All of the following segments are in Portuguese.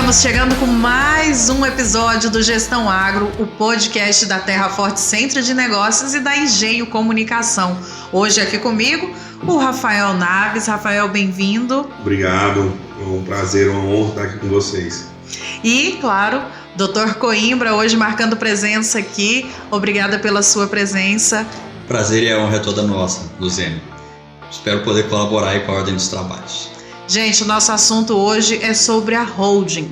Estamos chegando com mais um episódio do Gestão Agro, o podcast da Terra Forte Centro de Negócios e da Engenho Comunicação. Hoje aqui comigo, o Rafael Naves. Rafael, bem-vindo. Obrigado, é um prazer, uma honra estar aqui com vocês. E, claro, Dr. Coimbra, hoje marcando presença aqui. Obrigada pela sua presença. Prazer e a honra é toda nossa, Luzene. Espero poder colaborar aí com a ordem dos trabalhos. Gente, o nosso assunto hoje é sobre a holding.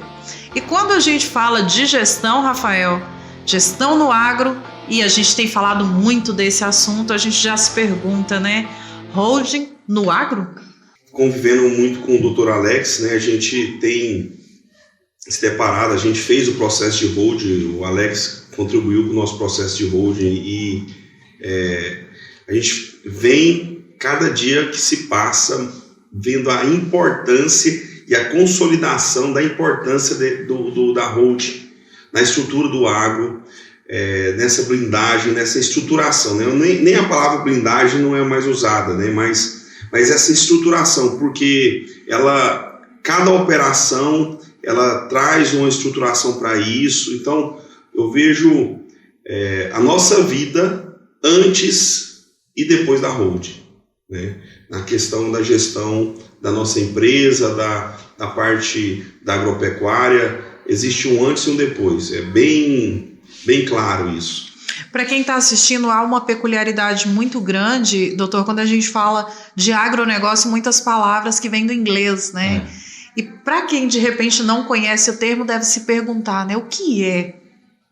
E quando a gente fala de gestão, Rafael, gestão no agro, e a gente tem falado muito desse assunto, a gente já se pergunta, né? Holding no agro? Convivendo muito com o Dr. Alex, né? A gente tem se deparado, a gente fez o processo de holding, o Alex contribuiu com o nosso processo de holding e a gente vem, cada dia que se passa, vendo a importância e a consolidação da importância da holding na estrutura do agro, nessa blindagem, nessa estruturação, né? Nem a palavra blindagem não é mais usada, né? Mas essa estruturação, porque cada operação ela traz uma estruturação para isso. Então eu vejo a nossa vida antes e depois da holding, né? Na questão da gestão da nossa empresa, da parte da agropecuária, existe um antes e um depois, é bem claro isso. Para quem está assistindo, há uma peculiaridade muito grande, doutor, quando a gente fala de agronegócio, muitas palavras que vêm do inglês, né? E para quem de repente não conhece o termo, deve se perguntar, né? O que é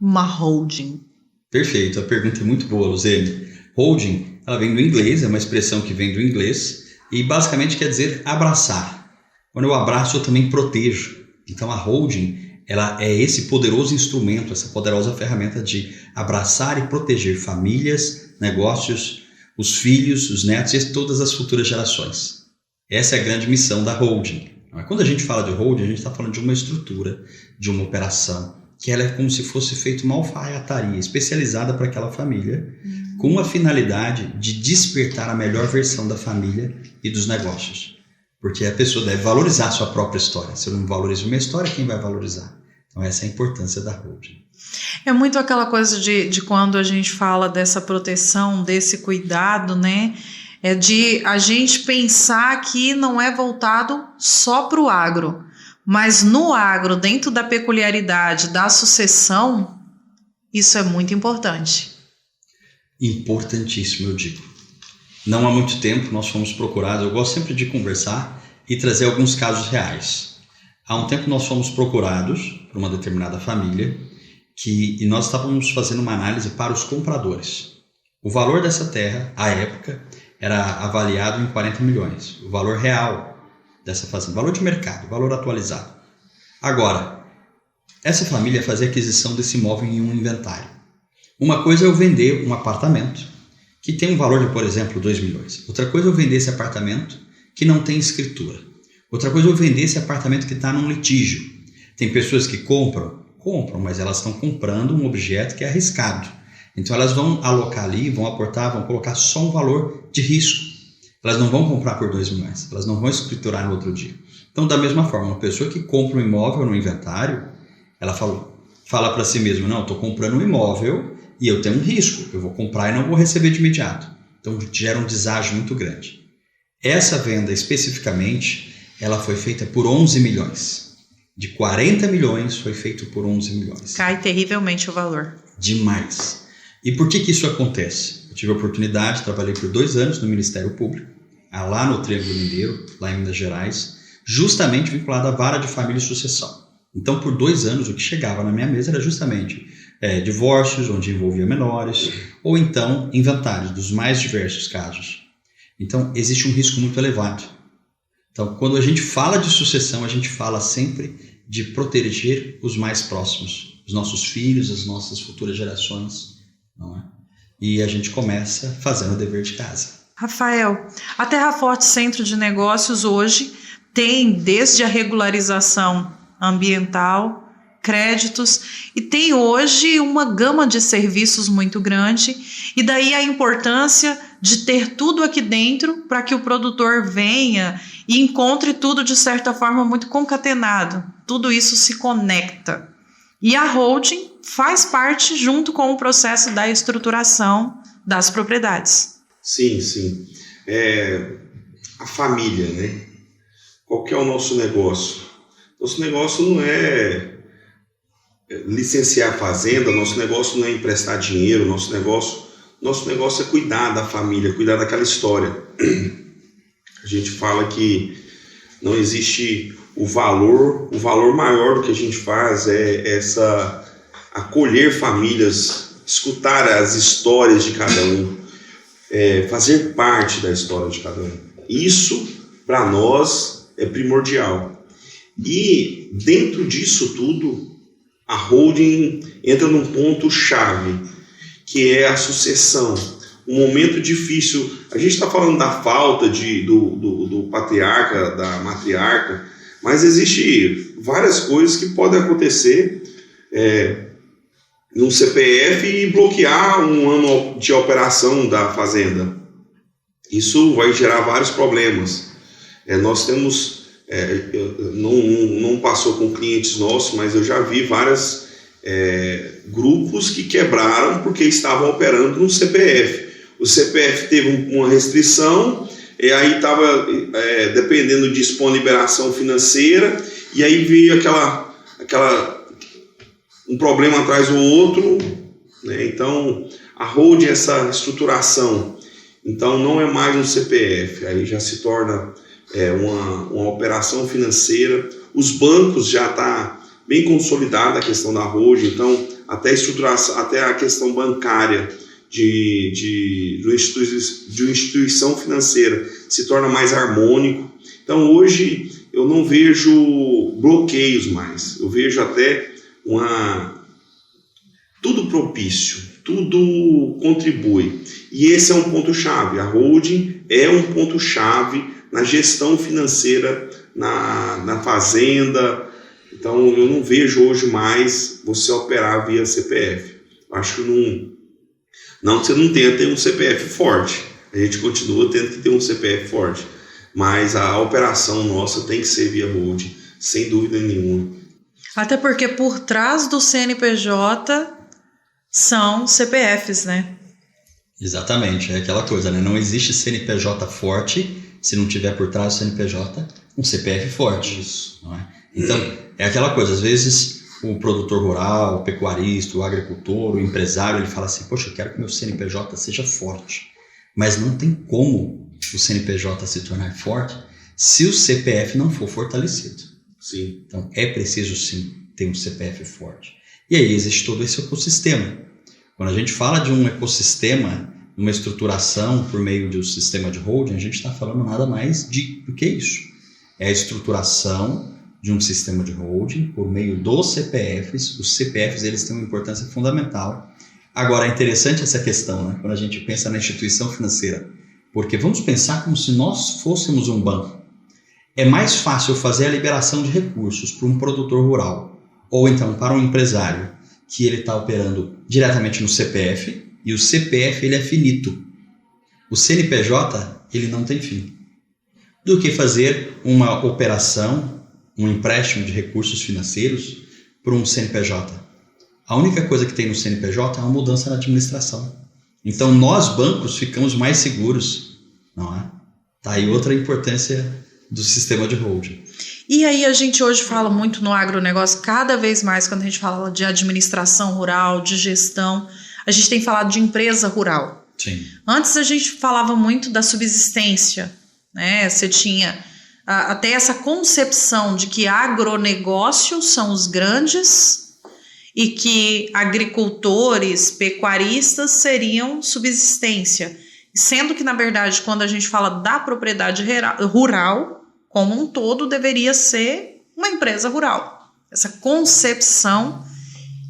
uma holding? Perfeito, a pergunta é muito boa, Luzene. Holding, ela vem do inglês, é uma expressão que vem do inglês e basicamente quer dizer abraçar. Quando eu abraço, eu também protejo. Então a holding, ela é esse poderoso instrumento, essa poderosa ferramenta de abraçar e proteger famílias, negócios, os filhos, os netos e todas as futuras gerações. Essa é a grande missão da holding. Quando a gente fala de holding, a gente está falando de uma estrutura, de uma operação, que ela é como se fosse feita uma alfaiataria especializada para aquela família, com a finalidade de despertar a melhor versão da família e dos negócios. Porque a pessoa deve valorizar a sua própria história. Se eu não valorizo uma história, quem vai valorizar? Então essa é a importância da holding. É muito aquela coisa de quando a gente fala dessa proteção, desse cuidado, né? É de a gente pensar que não é voltado só para o agro, mas no agro, dentro da peculiaridade da sucessão, isso é muito importante. Importantíssimo, eu digo. Não há muito tempo nós fomos procurados, eu gosto sempre de conversar e trazer alguns casos reais. Há um tempo nós fomos procurados por uma determinada família e nós estávamos fazendo uma análise para os compradores. O valor dessa terra, à época, era avaliado em 40 milhões. O valor real dessa fazenda, valor de mercado, valor atualizado. Agora, essa família fazia aquisição desse imóvel em um inventário. Uma coisa é eu vender um apartamento que tem um valor de, por exemplo, 2 milhões. Outra coisa é eu vender esse apartamento que não tem escritura. Outra coisa é eu vender esse apartamento que está num litígio. Tem pessoas que compram, mas elas estão comprando um objeto que é arriscado. Então elas vão alocar ali, vão aportar, vão colocar só um valor de risco. Elas não vão comprar por 2 milhões, elas não vão escriturar no outro dia. Então, da mesma forma, uma pessoa que compra um imóvel no inventário, ela fala para si mesma, não, estou comprando um imóvel e eu tenho um risco, eu vou comprar e não vou receber de imediato. Então gera um deságio muito grande. Essa venda especificamente, ela foi feita por 11 milhões. De 40 milhões foi feito por 11 milhões. Cai terrivelmente o valor. Demais. E por que isso acontece? Eu tive a oportunidade, trabalhei por 2 anos no Ministério Público, lá no Triângulo Mineiro, lá em Minas Gerais, justamente vinculado à vara de família e sucessão. Então, por 2 anos, o que chegava na minha mesa era justamente divórcios, onde envolvia menores, ou então inventários dos mais diversos casos. Então, existe um risco muito elevado. Então, quando a gente fala de sucessão, a gente fala sempre de proteger os mais próximos, os nossos filhos, as nossas futuras gerações, não é? E a gente começa fazendo o dever de casa. Rafael, a Terra Forte Centro de Negócios hoje tem desde a regularização ambiental, créditos, e tem hoje uma gama de serviços muito grande, e daí a importância de ter tudo aqui dentro para que o produtor venha e encontre tudo de certa forma muito concatenado. tudo isso se conecta. E a holding faz parte junto com o processo da estruturação das propriedades. Sim. A família, né? Qual que é o nosso negócio? Nosso negócio não é licenciar a fazenda, nosso negócio não é emprestar dinheiro, nosso negócio é cuidar da família, cuidar daquela história. A gente fala que não existe o valor maior do que a gente faz é acolher famílias, escutar as histórias de cada um, fazer parte da história de cada um. Isso, para nós, é primordial. E dentro disso tudo, a holding entra num ponto-chave, que é a sucessão. Um momento difícil. A gente está falando da falta do patriarca, da matriarca, mas existe várias coisas que podem acontecer num CPF e bloquear um ano de operação da fazenda. Isso vai gerar vários problemas. Nós temos, não passou com clientes nossos, mas eu já vi vários grupos que quebraram porque estavam operando no CPF. O CPF teve uma restrição, e aí estava dependendo de expor liberação financeira, e aí veio um problema atrás do outro, né? Então a holding é essa estruturação, então não é mais um CPF, aí já se torna uma operação financeira. Os bancos já está bem consolidada a questão da holding, então até a estruturação, até a questão bancária de uma instituição financeira se torna mais harmônico. Então hoje eu não vejo bloqueios mais, eu vejo até tudo propício, tudo contribui. E esse é um ponto-chave. A holding é um ponto-chave na gestão financeira, na fazenda. Então eu não vejo hoje mais você operar via CPF. Acho que não que você não tenha que ter um CPF forte. A gente continua tendo que ter um CPF forte. Mas a operação nossa tem que ser via holding, sem dúvida nenhuma. Até porque por trás do CNPJ são CPFs, né? Exatamente, é aquela coisa, né? Não existe CNPJ forte se não tiver por trás do CNPJ um CPF forte. Isso. Não é? Então, é aquela coisa, às vezes o produtor rural, o pecuarista, o agricultor, o empresário, ele fala assim, poxa, eu quero que meu CNPJ seja forte. Mas não tem como o CNPJ se tornar forte se o CPF não for fortalecido. Sim. Então, é preciso sim ter um CPF forte. E aí existe todo esse ecossistema. Quando a gente fala de um ecossistema, uma estruturação por meio do sistema de holding, a gente está falando nada mais do que isso. É a estruturação de um sistema de holding por meio dos CPFs. Os CPFs eles têm uma importância fundamental. Agora, é interessante essa questão, né? Quando a gente pensa na instituição financeira, porque vamos pensar como se nós fôssemos um banco. É mais fácil fazer a liberação de recursos para um produtor rural ou então para um empresário que ele está operando diretamente no CPF, e o CPF ele é finito. O CNPJ ele não tem fim. Do que fazer uma operação, um empréstimo de recursos financeiros para um CNPJ. A única coisa que tem no CNPJ é uma mudança na administração. Então nós bancos ficamos mais seguros, não é? Tá aí outra importância do sistema de holding. E aí a gente hoje fala muito no agronegócio, cada vez mais quando a gente fala de administração rural, de gestão, a gente tem falado de empresa rural. Sim. Antes a gente falava muito da subsistência, né? Você tinha até essa concepção de que agronegócios são os grandes e que agricultores, pecuaristas seriam subsistência. Sendo que, na verdade, quando a gente fala da propriedade rural, como um todo, deveria ser uma empresa rural. Essa concepção,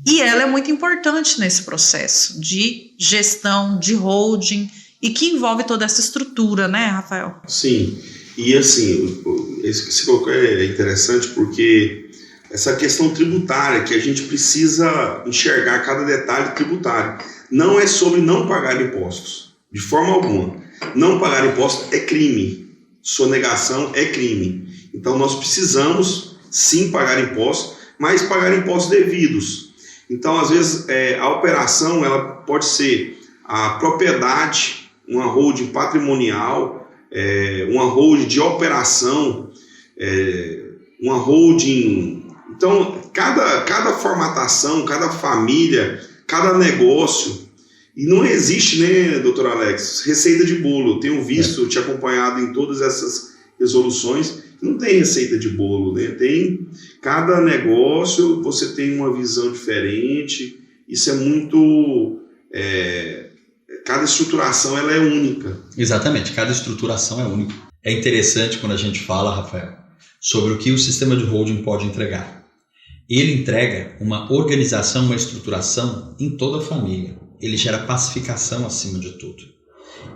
e ela é muito importante nesse processo de gestão, de holding, e que envolve toda essa estrutura, né, Rafael? Sim, e assim, isso que você colocou é interessante porque essa questão tributária, que a gente precisa enxergar cada detalhe tributário, não é sobre não pagar impostos, de forma alguma. Não pagar impostos é crime, sonegação é crime. Então nós precisamos sim pagar impostos, mas pagar impostos devidos. Então, às vezes, a operação ela pode ser a propriedade, uma holding patrimonial, uma holding de operação, uma holding. Então, cada formatação, cada família, cada negócio, e não existe, né, doutor Alex, receita de bolo. Eu tenho visto, te acompanhado em todas essas resoluções, não tem receita de bolo, né? Tem cada negócio, você tem uma visão diferente, isso é muito... cada estruturação ela é única. Exatamente, cada estruturação é única. É interessante quando a gente fala, Rafael, sobre o que o sistema de holding pode entregar. Ele entrega uma organização, uma estruturação em toda a família. Ele gera pacificação acima de tudo.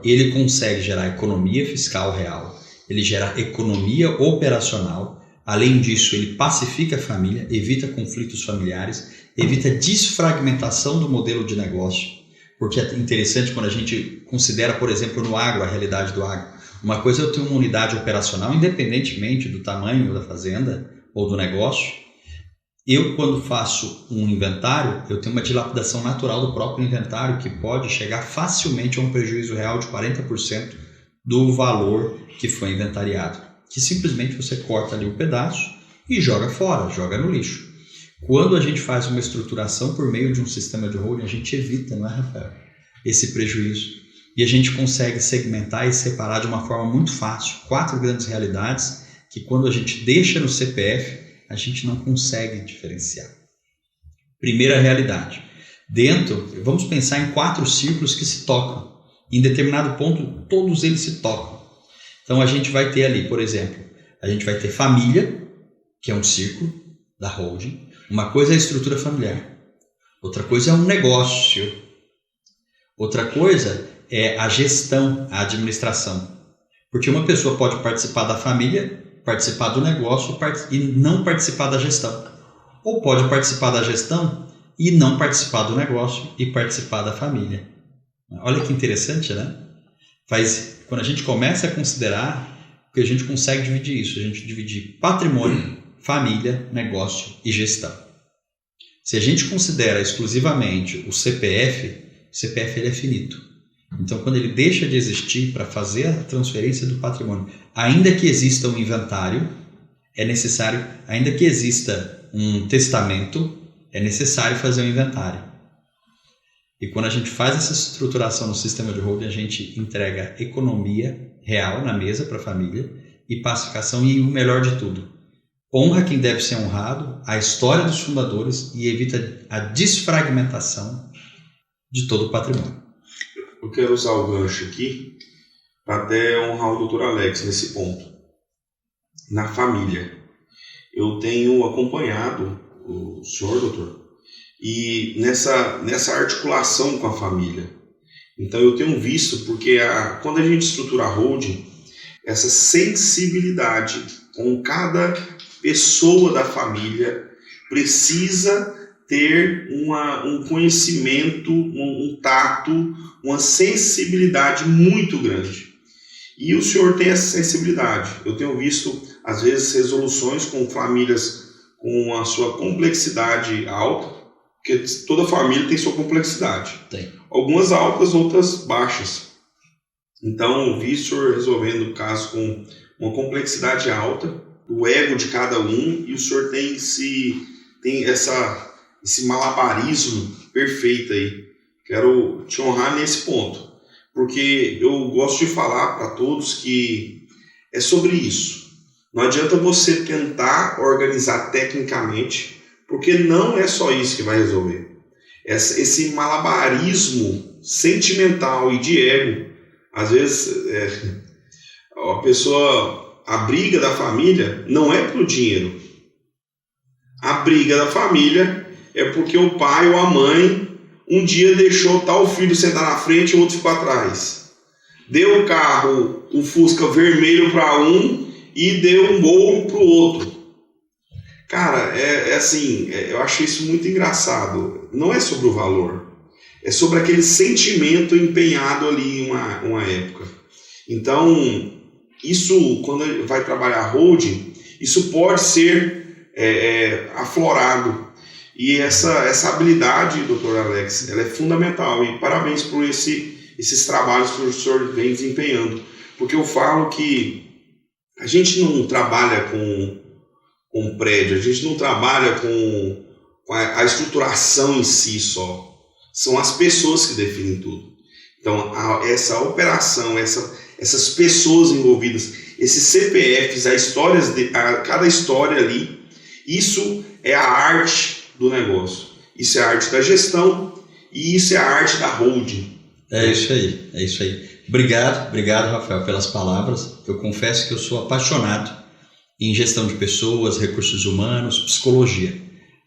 Ele consegue gerar economia fiscal real, ele gera economia operacional. Além disso, ele pacifica a família, evita conflitos familiares, evita desfragmentação do modelo de negócio. Porque é interessante quando a gente considera, por exemplo, no agro, a realidade do agro. Uma coisa é eu ter uma unidade operacional, independentemente do tamanho da fazenda ou do negócio. Eu, quando faço um inventário, eu tenho uma dilapidação natural do próprio inventário que pode chegar facilmente a um prejuízo real de 40% do valor que foi inventariado. Que simplesmente você corta ali um pedaço e joga fora, joga no lixo. Quando a gente faz uma estruturação por meio de um sistema de holding, a gente evita, não é, Rafael, esse prejuízo. E a gente consegue segmentar e separar de uma forma muito fácil 4 grandes realidades que quando a gente deixa no CPF, a gente não consegue diferenciar. Primeira realidade. Vamos pensar em 4 círculos que se tocam. Em determinado ponto, todos eles se tocam. Então a gente vai ter ali, por exemplo, a gente vai ter família, que é um círculo da holding. Uma coisa é a estrutura familiar. Outra coisa é um negócio. Outra coisa é a gestão, a administração. Porque uma pessoa pode participar da família, participar do negócio e não participar da gestão. Ou pode participar da gestão e não participar do negócio e participar da família. Olha que interessante, né? Quando a gente começa a considerar, que a gente consegue dividir isso, a gente divide patrimônio, família, negócio e gestão. Se a gente considera exclusivamente o CPF ele é finito. Então, quando ele deixa de existir para fazer a transferência do patrimônio, ainda que exista um inventário, é necessário, ainda que exista um testamento, é necessário fazer um inventário. E quando a gente faz essa estruturação no sistema de holding, a gente entrega economia real na mesa para a família e pacificação e o melhor de tudo. Honra quem deve ser honrado, a história dos fundadores e evita a desfragmentação de todo o patrimônio. Eu quero usar o gancho aqui para até honrar o Dr. Alex nesse ponto. Na família, eu tenho acompanhado o senhor, doutor, e nessa articulação com a família. Então eu tenho visto, porque quando a gente estrutura a holding, essa sensibilidade com cada pessoa da família precisa ter um conhecimento, um tato, uma sensibilidade muito grande. E o senhor tem essa sensibilidade. Eu tenho visto, às vezes, resoluções com famílias com a sua complexidade alta, porque toda família tem sua complexidade. Tem. Algumas altas, outras baixas. Então, eu vi o senhor resolvendo o caso com uma complexidade alta, o ego de cada um, e o senhor tem esse malabarismo perfeito aí. Quero te honrar nesse ponto, porque eu gosto de falar para todos que é sobre isso. Não adianta você tentar organizar tecnicamente, porque não é só isso que vai resolver. Esse malabarismo sentimental e de ego, às vezes a briga da família não é pelo dinheiro. A briga da família é porque o pai ou a mãe um dia deixou tal filho sentar na frente e o outro ficou atrás. Deu o carro, o Fusca vermelho para um e deu um Gol para o outro. Cara, eu acho isso muito engraçado. Não é sobre o valor, é sobre aquele sentimento empenhado ali em uma época. Então, isso, quando vai trabalhar holding, isso pode ser aflorado. E essa habilidade, doutor Alex, ela é fundamental. E parabéns por esses trabalhos que o senhor vem desempenhando. Porque eu falo que a gente não trabalha com prédio, a gente não trabalha com a estruturação em si só. São as pessoas que definem tudo. Então, essa operação, essas pessoas envolvidas, esses CPFs, cada história ali, isso é a arte do negócio. Isso é a arte da gestão e isso é a arte da holding. É isso aí. Obrigado, Rafael, pelas palavras. Eu confesso que eu sou apaixonado em gestão de pessoas, recursos humanos, psicologia.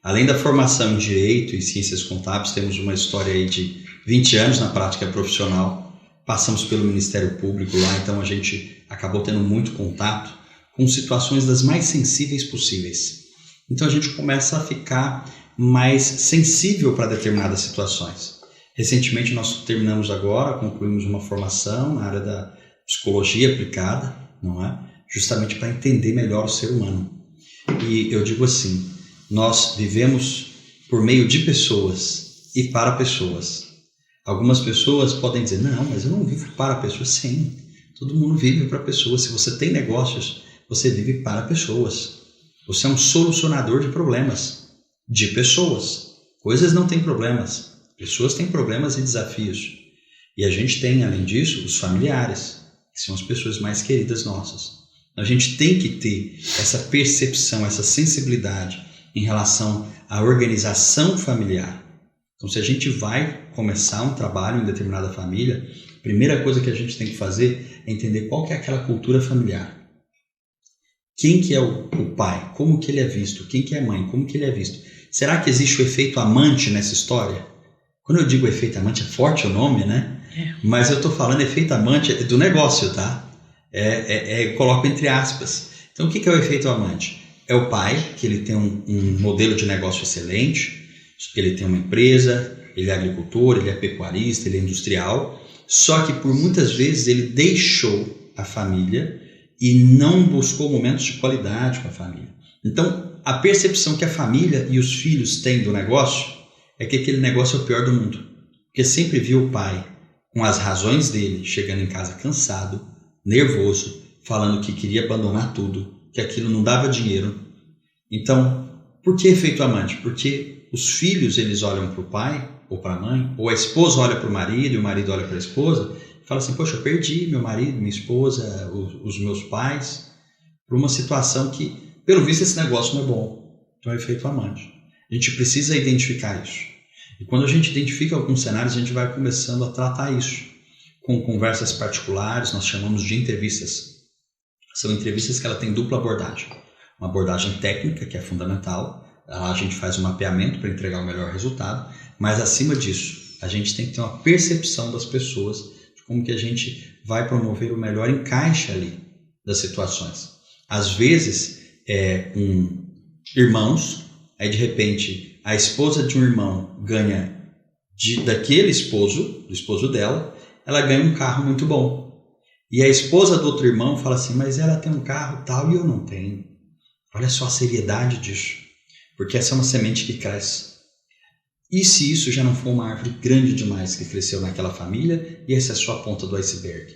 Além da formação em Direito e Ciências Contábeis, temos uma história aí de 20 anos na prática profissional. Passamos pelo Ministério Público lá, então a gente acabou tendo muito contato com situações das mais sensíveis possíveis. Então a gente começa a ficar mais sensível para determinadas situações. Recentemente nós concluímos uma formação na área da psicologia aplicada, não é? Justamente para entender melhor o ser humano. E eu digo assim, nós vivemos por meio de pessoas e para pessoas. Algumas pessoas podem dizer, não, mas eu não vivo para pessoas. Sim, todo mundo vive para pessoas. Se você tem negócios, você vive para pessoas. Você é um solucionador de problemas, de pessoas. Coisas não têm problemas. Pessoas têm problemas e desafios. E a gente tem, além disso, os familiares, que são as pessoas mais queridas nossas. A gente tem que ter essa percepção, essa sensibilidade em relação à organização familiar. Então, se a gente vai começar um trabalho em determinada família, a primeira coisa que a gente tem que fazer é entender qual que é aquela cultura familiar. Quem que é o pai? Como que ele é visto? Quem que é a mãe? Como que ele é visto? Será que existe o efeito amante nessa história? Quando eu digo efeito amante, é forte o nome, né? Mas eu estou falando efeito amante do negócio, tá? Coloco entre aspas. Então, o que é o efeito amante? É o pai, que ele tem um modelo de negócio excelente, ele tem uma empresa, ele é agricultor, ele é pecuarista, ele é industrial, só que por muitas vezes ele deixou a família e não buscou momentos de qualidade com a família. Então, a percepção que a família e os filhos têm do negócio é que aquele negócio é o pior do mundo. Porque sempre viu o pai, com as razões dele, chegando em casa cansado, nervoso, falando que queria abandonar tudo, que aquilo não dava dinheiro. Então, por que efeito amante? Porque os filhos, eles olham para o pai ou para a mãe, ou a esposa olha para o marido e o marido olha para a esposa e fala assim, poxa, eu perdi meu marido, minha esposa, os meus pais, por uma situação que, pelo visto, esse negócio não é bom. Então é efeito amante. A gente precisa identificar isso. E quando a gente identifica alguns cenários, a gente vai começando a tratar isso com conversas particulares, nós chamamos de entrevistas. São entrevistas que ela tem dupla abordagem. Uma abordagem técnica, que é fundamental, a gente faz um mapeamento para entregar o melhor resultado, mas acima disso, a gente tem que ter uma percepção das pessoas de como que a gente vai promover o melhor encaixe ali das situações. Às vezes, irmãos, aí de repente a esposa de um irmão ganha daquele esposo, do esposo dela, ela ganha um carro muito bom. E a esposa do outro irmão fala assim, mas ela tem um carro tal e eu não tenho. Olha só a seriedade disso. Porque essa é uma semente que cresce. E se isso já não for uma árvore grande demais que cresceu naquela família, e essa é só a ponta do iceberg? O que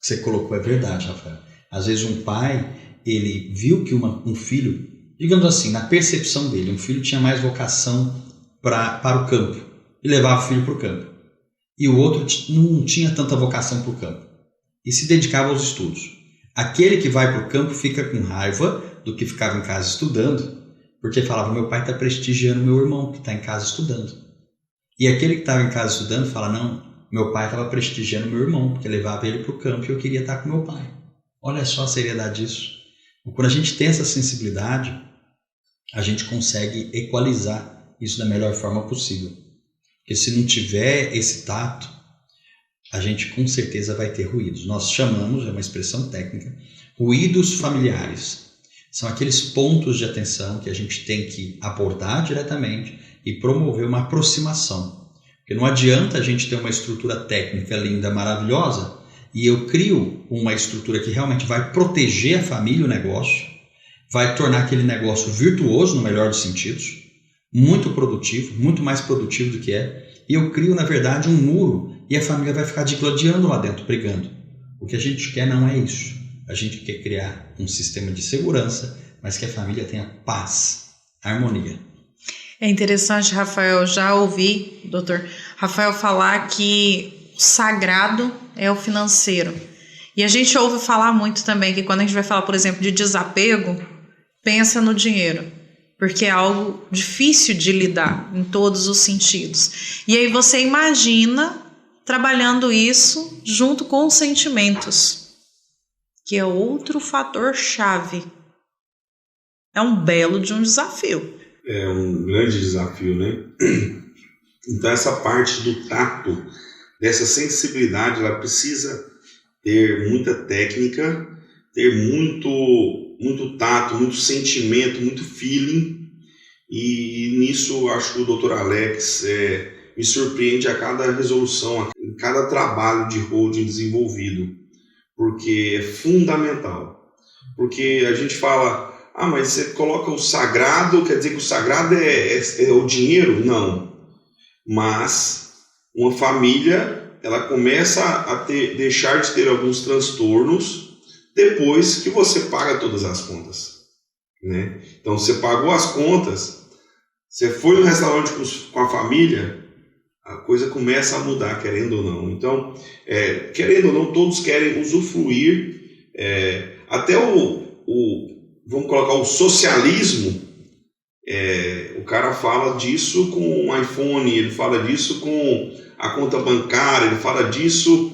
você colocou é verdade, Rafael. Às vezes um pai, ele viu que um filho, digamos assim, na percepção dele, um filho tinha mais vocação para o campo e levava o filho para o campo. E o outro não tinha tanta vocação para o campo e se dedicava aos estudos. Aquele que vai para o campo fica com raiva do que ficava em casa estudando, porque falava, meu pai está prestigiando meu irmão que está em casa estudando. E aquele que estava em casa estudando fala, não, meu pai estava prestigiando meu irmão, porque levava ele para o campo e eu queria estar com meu pai. Olha só a seriedade disso. Quando a gente tem essa sensibilidade, a gente consegue equalizar isso da melhor forma possível. Porque se não tiver esse tato, a gente com certeza vai ter ruídos. Nós chamamos, é uma expressão técnica, ruídos familiares. São aqueles pontos de atenção que a gente tem que abordar diretamente e promover uma aproximação. Porque não adianta a gente ter uma estrutura técnica linda, maravilhosa, e eu crio uma estrutura que realmente vai proteger a família e o negócio, vai tornar aquele negócio virtuoso, no melhor dos sentidos, muito produtivo, muito mais produtivo do que é, e eu crio, na verdade, um muro e a família vai ficar digladiando lá dentro, brigando. O que a gente quer não é isso. A gente quer criar um sistema de segurança, mas que a família tenha paz, harmonia. É interessante, Rafael, já ouvi, doutor Rafael, falar que o sagrado é o financeiro. E a gente ouve falar muito também que quando a gente vai falar, por exemplo, de desapego, pensa no dinheiro, porque é algo difícil de lidar em todos os sentidos. E aí você imagina trabalhando isso junto com os sentimentos, que é outro fator chave. É um belo de um desafio. É um grande desafio, né? Então essa parte do tato, dessa sensibilidade, ela precisa ter muita técnica, ter muito tato, muito sentimento, muito feeling. E nisso acho que o Dr. Alex me surpreende a cada resolução, a cada trabalho de holding desenvolvido, porque é fundamental. Porque a gente fala, mas você coloca o sagrado, quer dizer que o sagrado é o dinheiro? Não. Mas uma família, ela começa a deixar de ter alguns transtornos depois que você paga todas as contas, né? Então você pagou as contas, você foi no restaurante com a família, a coisa começa a mudar, querendo ou não. Então, querendo ou não, todos querem usufruir, até vamos colocar o socialismo, o cara fala disso com um iPhone, ele fala disso com a conta bancária, ele fala disso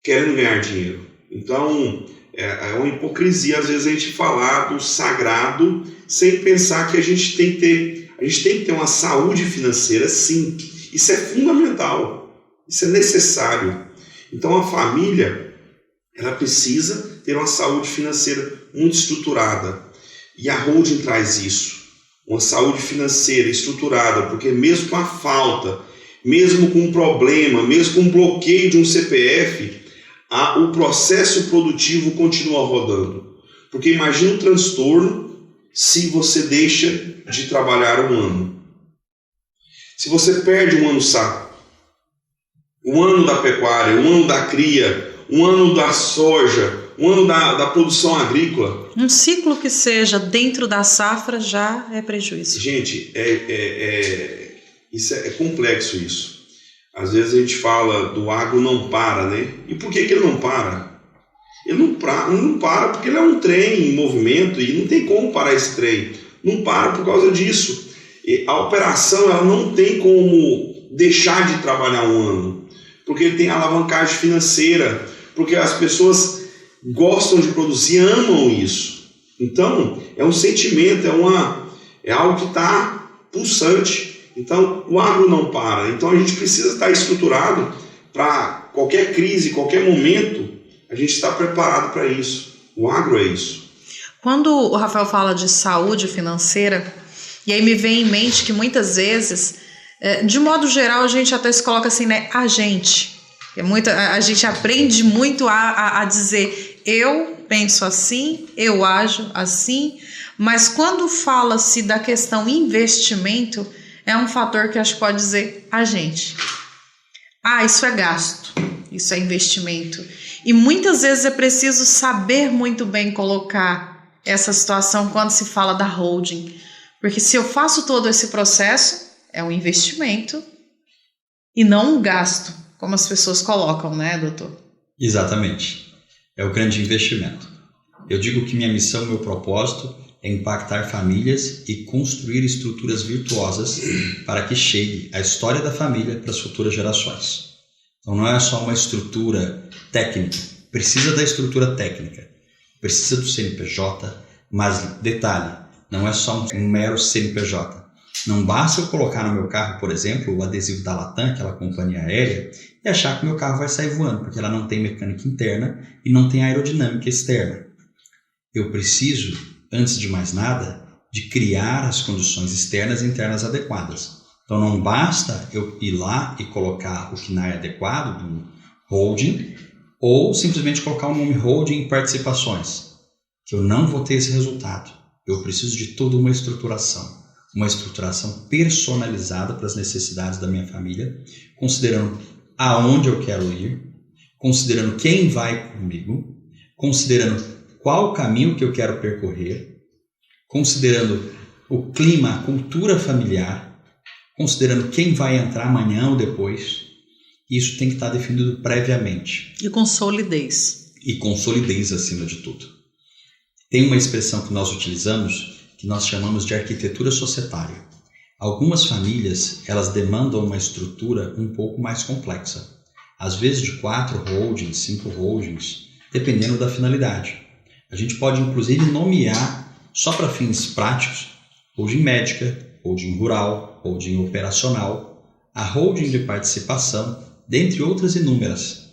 querendo ganhar dinheiro. Então, é uma hipocrisia às vezes a gente falar do sagrado sem pensar que a gente tem que ter uma saúde financeira, sim. Isso é fundamental, isso é necessário. Então a família, ela precisa ter uma saúde financeira muito estruturada. E a holding traz isso, uma saúde financeira estruturada, porque mesmo com a falta, mesmo com um problema, mesmo com um bloqueio de um CPF, o processo produtivo continua rodando. Porque imagina um transtorno se você deixa de trabalhar um ano. Se você perde um ano safra, um ano da pecuária, um ano da cria, um ano da soja, um ano da produção agrícola. Um ciclo que seja dentro da safra já é prejuízo. Gente, isso é complexo isso. Às vezes a gente fala do agro não para, né? E por que ele não para? Ele não para porque ele é um trem em movimento e não tem como parar esse trem. Não para por causa disso. A operação ela não tem como deixar de trabalhar um ano, porque tem alavancagem financeira, porque as pessoas gostam de produzir, amam isso. Então, é um sentimento, é algo que está pulsante. Então, o agro não para. Então, a gente precisa estar estruturado para qualquer crise, qualquer momento, a gente está preparado para isso. O agro é isso. Quando o Rafael fala de saúde financeira, e aí me vem em mente que muitas vezes, de modo geral, a gente até se coloca assim, né? A gente aprende muito a dizer, eu penso assim, eu ajo assim, mas quando fala-se da questão investimento, é um fator que acho que pode dizer a gente. Isso é gasto, isso é investimento. E muitas vezes é preciso saber muito bem colocar essa situação quando se fala da holding. Porque se eu faço todo esse processo, é um investimento e não um gasto, como as pessoas colocam, né, doutor? Exatamente. É o grande investimento. Eu digo que minha missão, meu propósito é impactar famílias e construir estruturas virtuosas para que chegue a história da família para as futuras gerações. Então não é só uma estrutura técnica, precisa da estrutura técnica, precisa do CNPJ, mas detalhe, não é só um mero CNPJ. Não basta eu colocar no meu carro, por exemplo, o adesivo da Latam, aquela companhia aérea, e achar que meu carro vai sair voando, porque ela não tem mecânica interna e não tem aerodinâmica externa. Eu preciso, antes de mais nada, de criar as condições externas e internas adequadas. Então não basta eu ir lá e colocar o que não é adequado, um holding, ou simplesmente colocar o nome holding em participações, que eu não vou ter esse resultado. Eu preciso de toda uma estruturação personalizada para as necessidades da minha família, considerando aonde eu quero ir, considerando quem vai comigo, considerando qual o caminho que eu quero percorrer, considerando o clima, a cultura familiar, considerando quem vai entrar amanhã ou depois. Isso tem que estar definido previamente. E com solidez. E com solidez acima de tudo. Tem uma expressão que nós utilizamos que nós chamamos de arquitetura societária. Algumas famílias, elas demandam uma estrutura um pouco mais complexa. Às vezes de 4 holdings, 5 holdings, dependendo da finalidade. A gente pode inclusive nomear, só para fins práticos, holding médica, holding rural, holding operacional, a holding de participação, dentre outras inúmeras.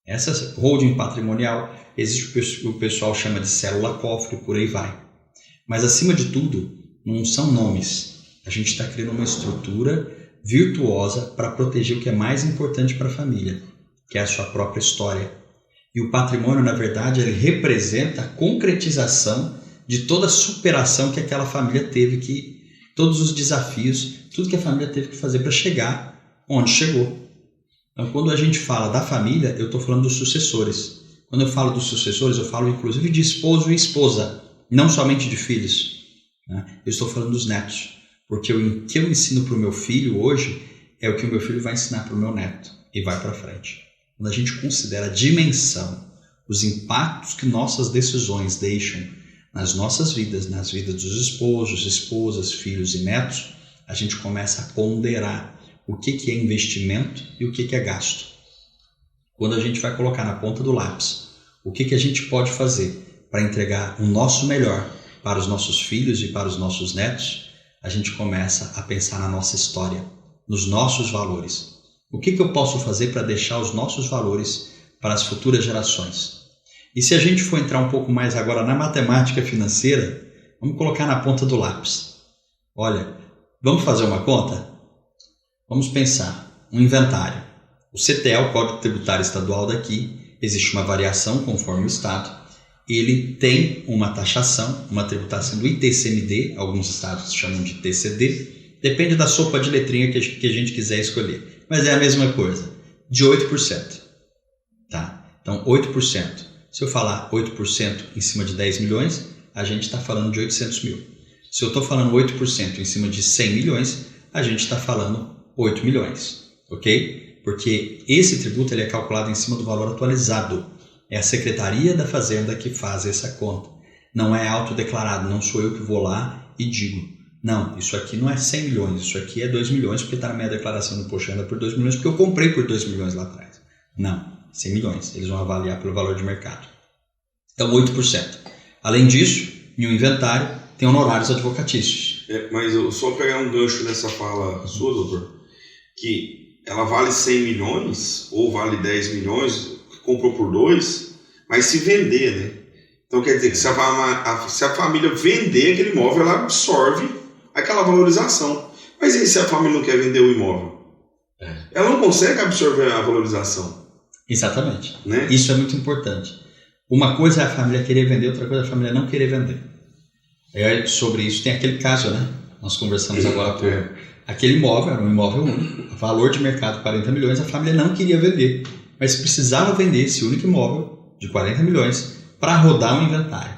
Essa holding patrimonial, existe o pessoal chama de célula-cofre, por aí vai. Mas acima de tudo, não são nomes. A gente está criando uma estrutura virtuosa para proteger o que é mais importante para a família, que é a sua própria história. E o patrimônio, na verdade, ele representa a concretização de toda a superação que aquela família teve, todos os desafios, tudo que a família teve que fazer para chegar onde chegou. Então, quando a gente fala da família, eu estou falando dos sucessores. Quando eu falo dos sucessores, eu falo inclusive de esposo e esposa, não somente de filhos. Né? Eu estou falando dos netos, porque o que eu ensino para o meu filho hoje é o que o meu filho vai ensinar para o meu neto e vai para frente. Quando a gente considera a dimensão, os impactos que nossas decisões deixam nas nossas vidas, nas vidas dos esposos, esposas, filhos e netos, a gente começa a ponderar o que é investimento e o que é gasto. Quando a gente vai colocar na ponta do lápis o que a gente pode fazer para entregar o nosso melhor para os nossos filhos e para os nossos netos, a gente começa a pensar na nossa história, nos nossos valores. O que eu posso fazer para deixar os nossos valores para as futuras gerações? E se a gente for entrar um pouco mais agora na matemática financeira, vamos colocar na ponta do lápis. Olha, vamos fazer uma conta? Vamos pensar, um inventário. O CTE, o Código Tributário Estadual daqui, existe uma variação conforme o Estado. Ele tem uma taxação, uma tributação do ITCMD, alguns estados chamam de TCD, depende da sopa de letrinha que a gente quiser escolher. Mas é a mesma coisa, de 8%. Tá? Então, 8%. Se eu falar 8% em cima de 10 milhões, a gente está falando de 800 mil. Se eu estou falando 8% em cima de 100 milhões, a gente está falando 8 milhões. Ok? Porque esse tributo ele é calculado em cima do valor atualizado. É a Secretaria da Fazenda que faz essa conta. Não é autodeclarado, não sou eu que vou lá e digo, não, isso aqui não é 100 milhões, isso aqui é 2 milhões porque está na minha declaração do imposto de renda por 2 milhões porque eu comprei por 2 milhões lá atrás. Não, 100 milhões, eles vão avaliar pelo valor de mercado. Então 8%. Além disso, em um inventário tem honorários advocatícios. Mas eu só pegar um gancho nessa fala sua, doutor, que ela vale 100 milhões ou vale 10 milhões, comprou por 2, mas se vender, né? Então quer dizer que se a família vender aquele imóvel, ela absorve aquela valorização. Mas e se a família não quer vender o imóvel? Ela não consegue absorver a valorização. Exatamente. Né? Isso é muito importante. Uma coisa é a família querer vender, outra coisa é a família não querer vender. E sobre isso tem aquele caso, né? Nós conversamos agora por aquele imóvel, era um imóvel único, valor de mercado 40 milhões, a família não queria vender. Mas precisava vender esse único imóvel de 40 milhões para rodar um inventário.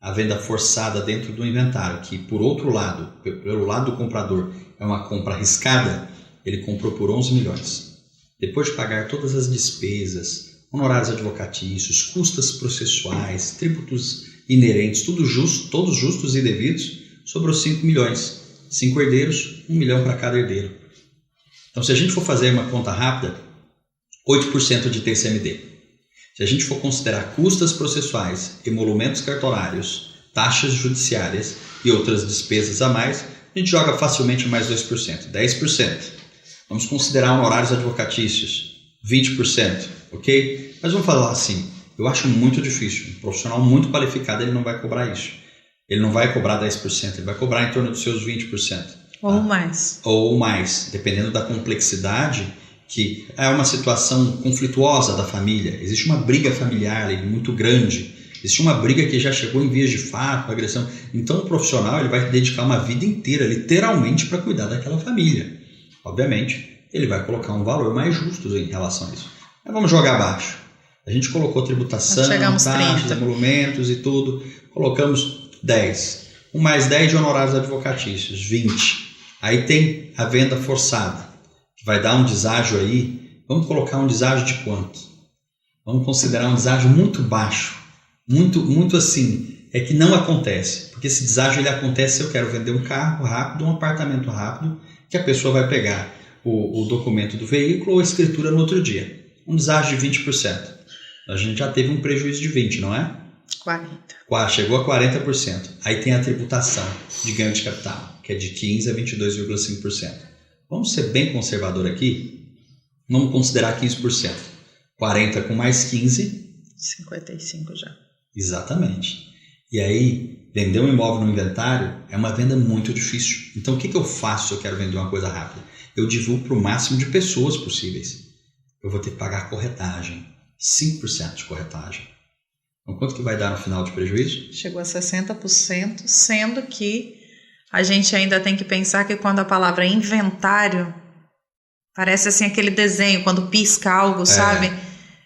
A venda forçada dentro do inventário, que por outro lado, pelo lado do comprador, é uma compra arriscada, ele comprou por 11 milhões. Depois de pagar todas as despesas, honorários advocatícios, custas processuais, tributos inerentes, tudo justo, todos justos e devidos, sobrou 5 milhões. 5 herdeiros, 1 milhão para cada herdeiro. Então, se a gente for fazer uma conta rápida, 8% de TCMD. Se a gente for considerar custas processuais, emolumentos cartorários, taxas judiciárias e outras despesas a mais, a gente joga facilmente mais 2%, 10%. Vamos considerar honorários advocatícios, 20%, ok? Mas vamos falar assim, eu acho muito difícil, um profissional muito qualificado ele não vai cobrar isso. Ele não vai cobrar 10%, ele vai cobrar em torno dos seus 20%. Ou mais. Ou mais, dependendo da complexidade, que é uma situação conflituosa da família. Existe uma briga familiar ali muito grande Existe uma briga que já chegou em vias de fato, agressão. Então o profissional ele vai dedicar uma vida inteira, literalmente, para cuidar daquela família. Obviamente, ele vai colocar um valor mais justo em relação a isso. Mas vamos jogar abaixo. A gente colocou tributação, taxas, emolumentos e tudo. Colocamos 10. Com mais 10 de honorários advocatícios, 20. Aí tem a venda forçada, que vai dar um deságio aí. Vamos colocar um deságio de quanto? Vamos considerar um deságio muito baixo. Muito assim, é que não acontece. Porque esse deságio ele acontece se eu quero vender um carro rápido, um apartamento rápido, que a pessoa vai pegar o documento do veículo ou a escritura no outro dia. Um deságio de 20%. A gente já teve um prejuízo de 20%, não é? 40%. Chegou a 40%. Aí tem a tributação de ganho de capital, que é de 15% a 22,5%. Vamos ser bem conservador aqui. Vamos considerar 15%. 40% com mais 15%. 55% já. Exatamente. E aí, vender um imóvel no inventário é uma venda muito difícil. Então, o que eu faço se eu quero vender uma coisa rápida? Eu divulgo para o máximo de pessoas possíveis. Eu vou ter que pagar a corretagem. 5% de corretagem. Então, quanto que vai dar no final de prejuízo? Chegou a 60%, sendo que a gente ainda tem que pensar que quando a palavra inventário, parece assim aquele desenho, quando pisca algo, sabe?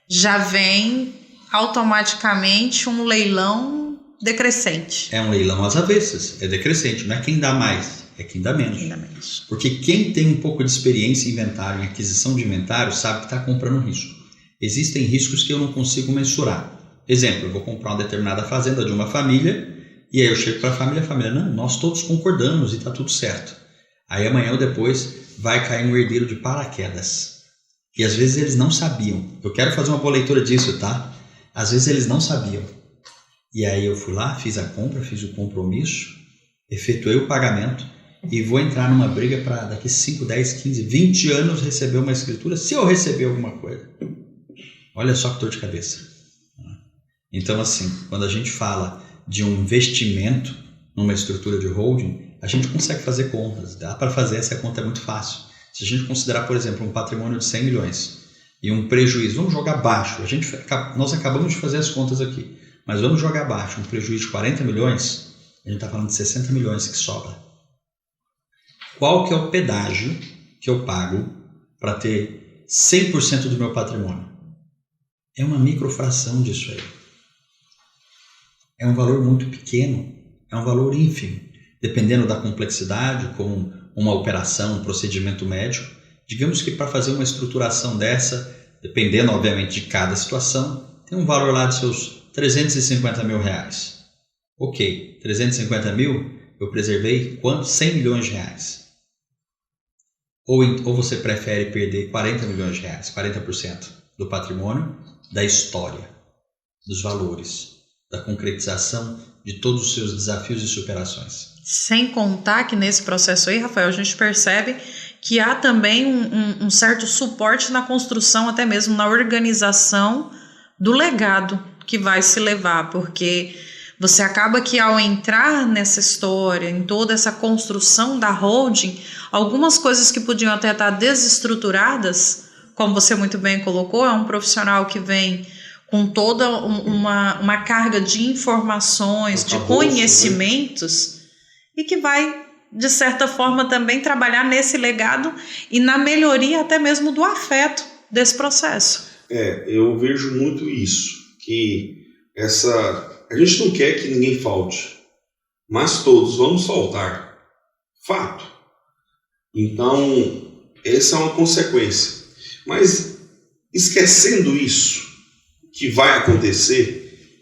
Já vem automaticamente um leilão decrescente. É um leilão às avessas, é decrescente, não é quem dá mais, é quem dá menos. Porque quem tem um pouco de experiência em inventário, em aquisição de inventário, sabe que está comprando um risco. Existem riscos que eu não consigo mensurar. Exemplo, eu vou comprar uma determinada fazenda de uma família e aí eu chego para a família, não, nós todos concordamos e está tudo certo. Aí amanhã ou depois vai cair um herdeiro de paraquedas. E às vezes eles não sabiam. Eu quero fazer uma boa leitura disso, tá? Às vezes eles não sabiam. E aí eu fui lá, fiz a compra, fiz o compromisso, efetuei o pagamento e vou entrar numa briga para daqui 5, 10, 15, 20 anos receber uma escritura, se eu receber alguma coisa. Olha só que dor de cabeça. Então, assim, quando a gente fala de um investimento numa estrutura de holding, a gente consegue fazer contas. Dá para fazer, essa conta é muito fácil. Se a gente considerar, por exemplo, um patrimônio de 100 milhões e um prejuízo, vamos jogar baixo. Nós acabamos de fazer as contas aqui, mas vamos jogar baixo. Um prejuízo de 40 milhões, a gente está falando de 60 milhões que sobra. Qual que é o pedágio que eu pago para ter 100% do meu patrimônio? É uma microfração disso aí. É um valor muito pequeno, é um valor ínfimo. Dependendo da complexidade, como uma operação, um procedimento médico, digamos que para fazer uma estruturação dessa, dependendo obviamente de cada situação, tem um valor lá de seus 350 mil reais. Ok, 350 mil, eu preservei quanto? 100 milhões de reais. Ou você prefere perder 40 milhões de reais, 40% do patrimônio, da história, dos valores, da concretização de todos os seus desafios e superações. Sem contar que nesse processo aí, Rafael, a gente percebe que há também um certo suporte na construção, até mesmo na organização do legado que vai se levar, porque você acaba que ao entrar nessa história, em toda essa construção da holding, algumas coisas que podiam até estar desestruturadas, como você muito bem colocou, é um profissional que vem com toda uma carga de informações, de conhecimentos, e que vai, de certa forma, também trabalhar nesse legado e na melhoria até mesmo do afeto desse processo. Eu vejo muito isso, que a gente não quer que ninguém falte, mas todos vamos faltar. Fato. Então, essa é uma consequência. Mas, esquecendo isso, que vai acontecer,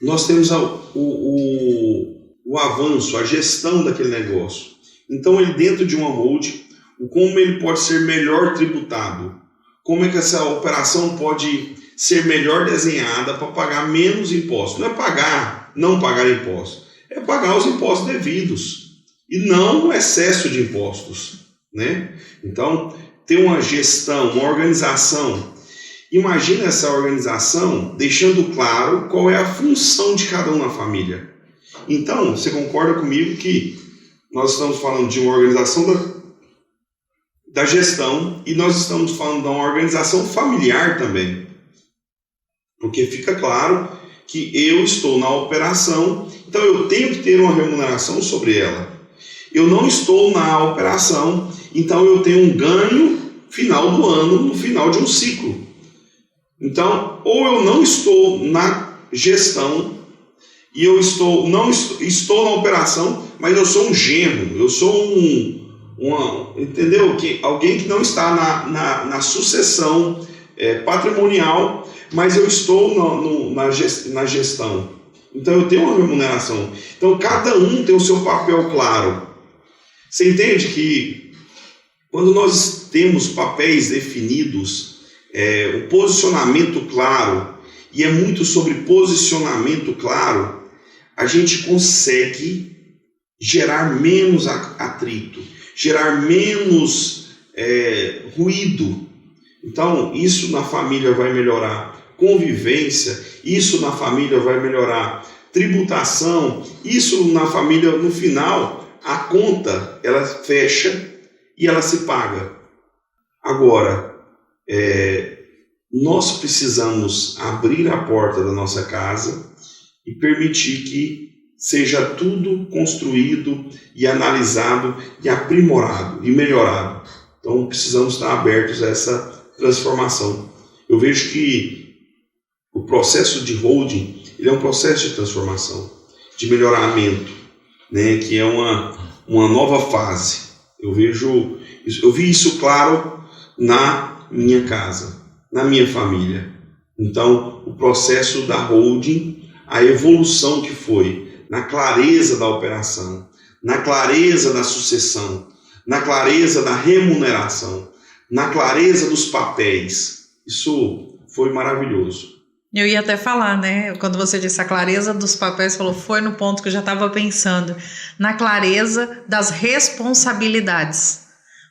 nós temos o avanço, a gestão daquele negócio. Então, ele dentro de uma holding, como ele pode ser melhor tributado, como é que essa operação pode ser melhor desenhada para pagar menos impostos. Não é não pagar impostos, é pagar os impostos devidos e não o excesso de impostos, né? Então, ter uma gestão, uma organização. Imagina essa organização deixando claro qual é a função de cada um na família. Então, você concorda comigo que nós estamos falando de uma organização da gestão e nós estamos falando de uma organização familiar também. Porque fica claro que eu estou na operação, então eu tenho que ter uma remuneração sobre ela. Eu não estou na operação, então eu tenho um ganho final do ano, no final de um ciclo. Então, ou eu não estou na gestão, e eu estou na operação, mas eu sou um genro, eu sou entendeu? Alguém que não está na sucessão patrimonial, mas eu estou na gestão. Então eu tenho uma remuneração. Então cada um tem o seu papel claro. Você entende que quando nós temos papéis definidos, o posicionamento claro, e é muito sobre posicionamento claro, a gente consegue gerar menos atrito, gerar menos ruído. Então, isso na família vai melhorar convivência, isso na família vai melhorar tributação, isso na família, no final, a conta, ela fecha e ela se paga. Agora, nós precisamos abrir a porta da nossa casa e permitir que seja tudo construído e analisado e aprimorado e melhorado. Então precisamos estar abertos a essa transformação. Eu vejo que o processo de holding, ele é um processo de transformação, de melhoramento, né, que é uma nova fase. Eu vi isso claro na minha casa, na minha família. Então, o processo da holding, a evolução que foi na clareza da operação, na clareza da sucessão, na clareza da remuneração, na clareza dos papéis. Isso foi maravilhoso. Eu ia até falar, né? Quando você disse a clareza dos papéis, falou, foi no ponto que eu já estava pensando, na clareza das responsabilidades.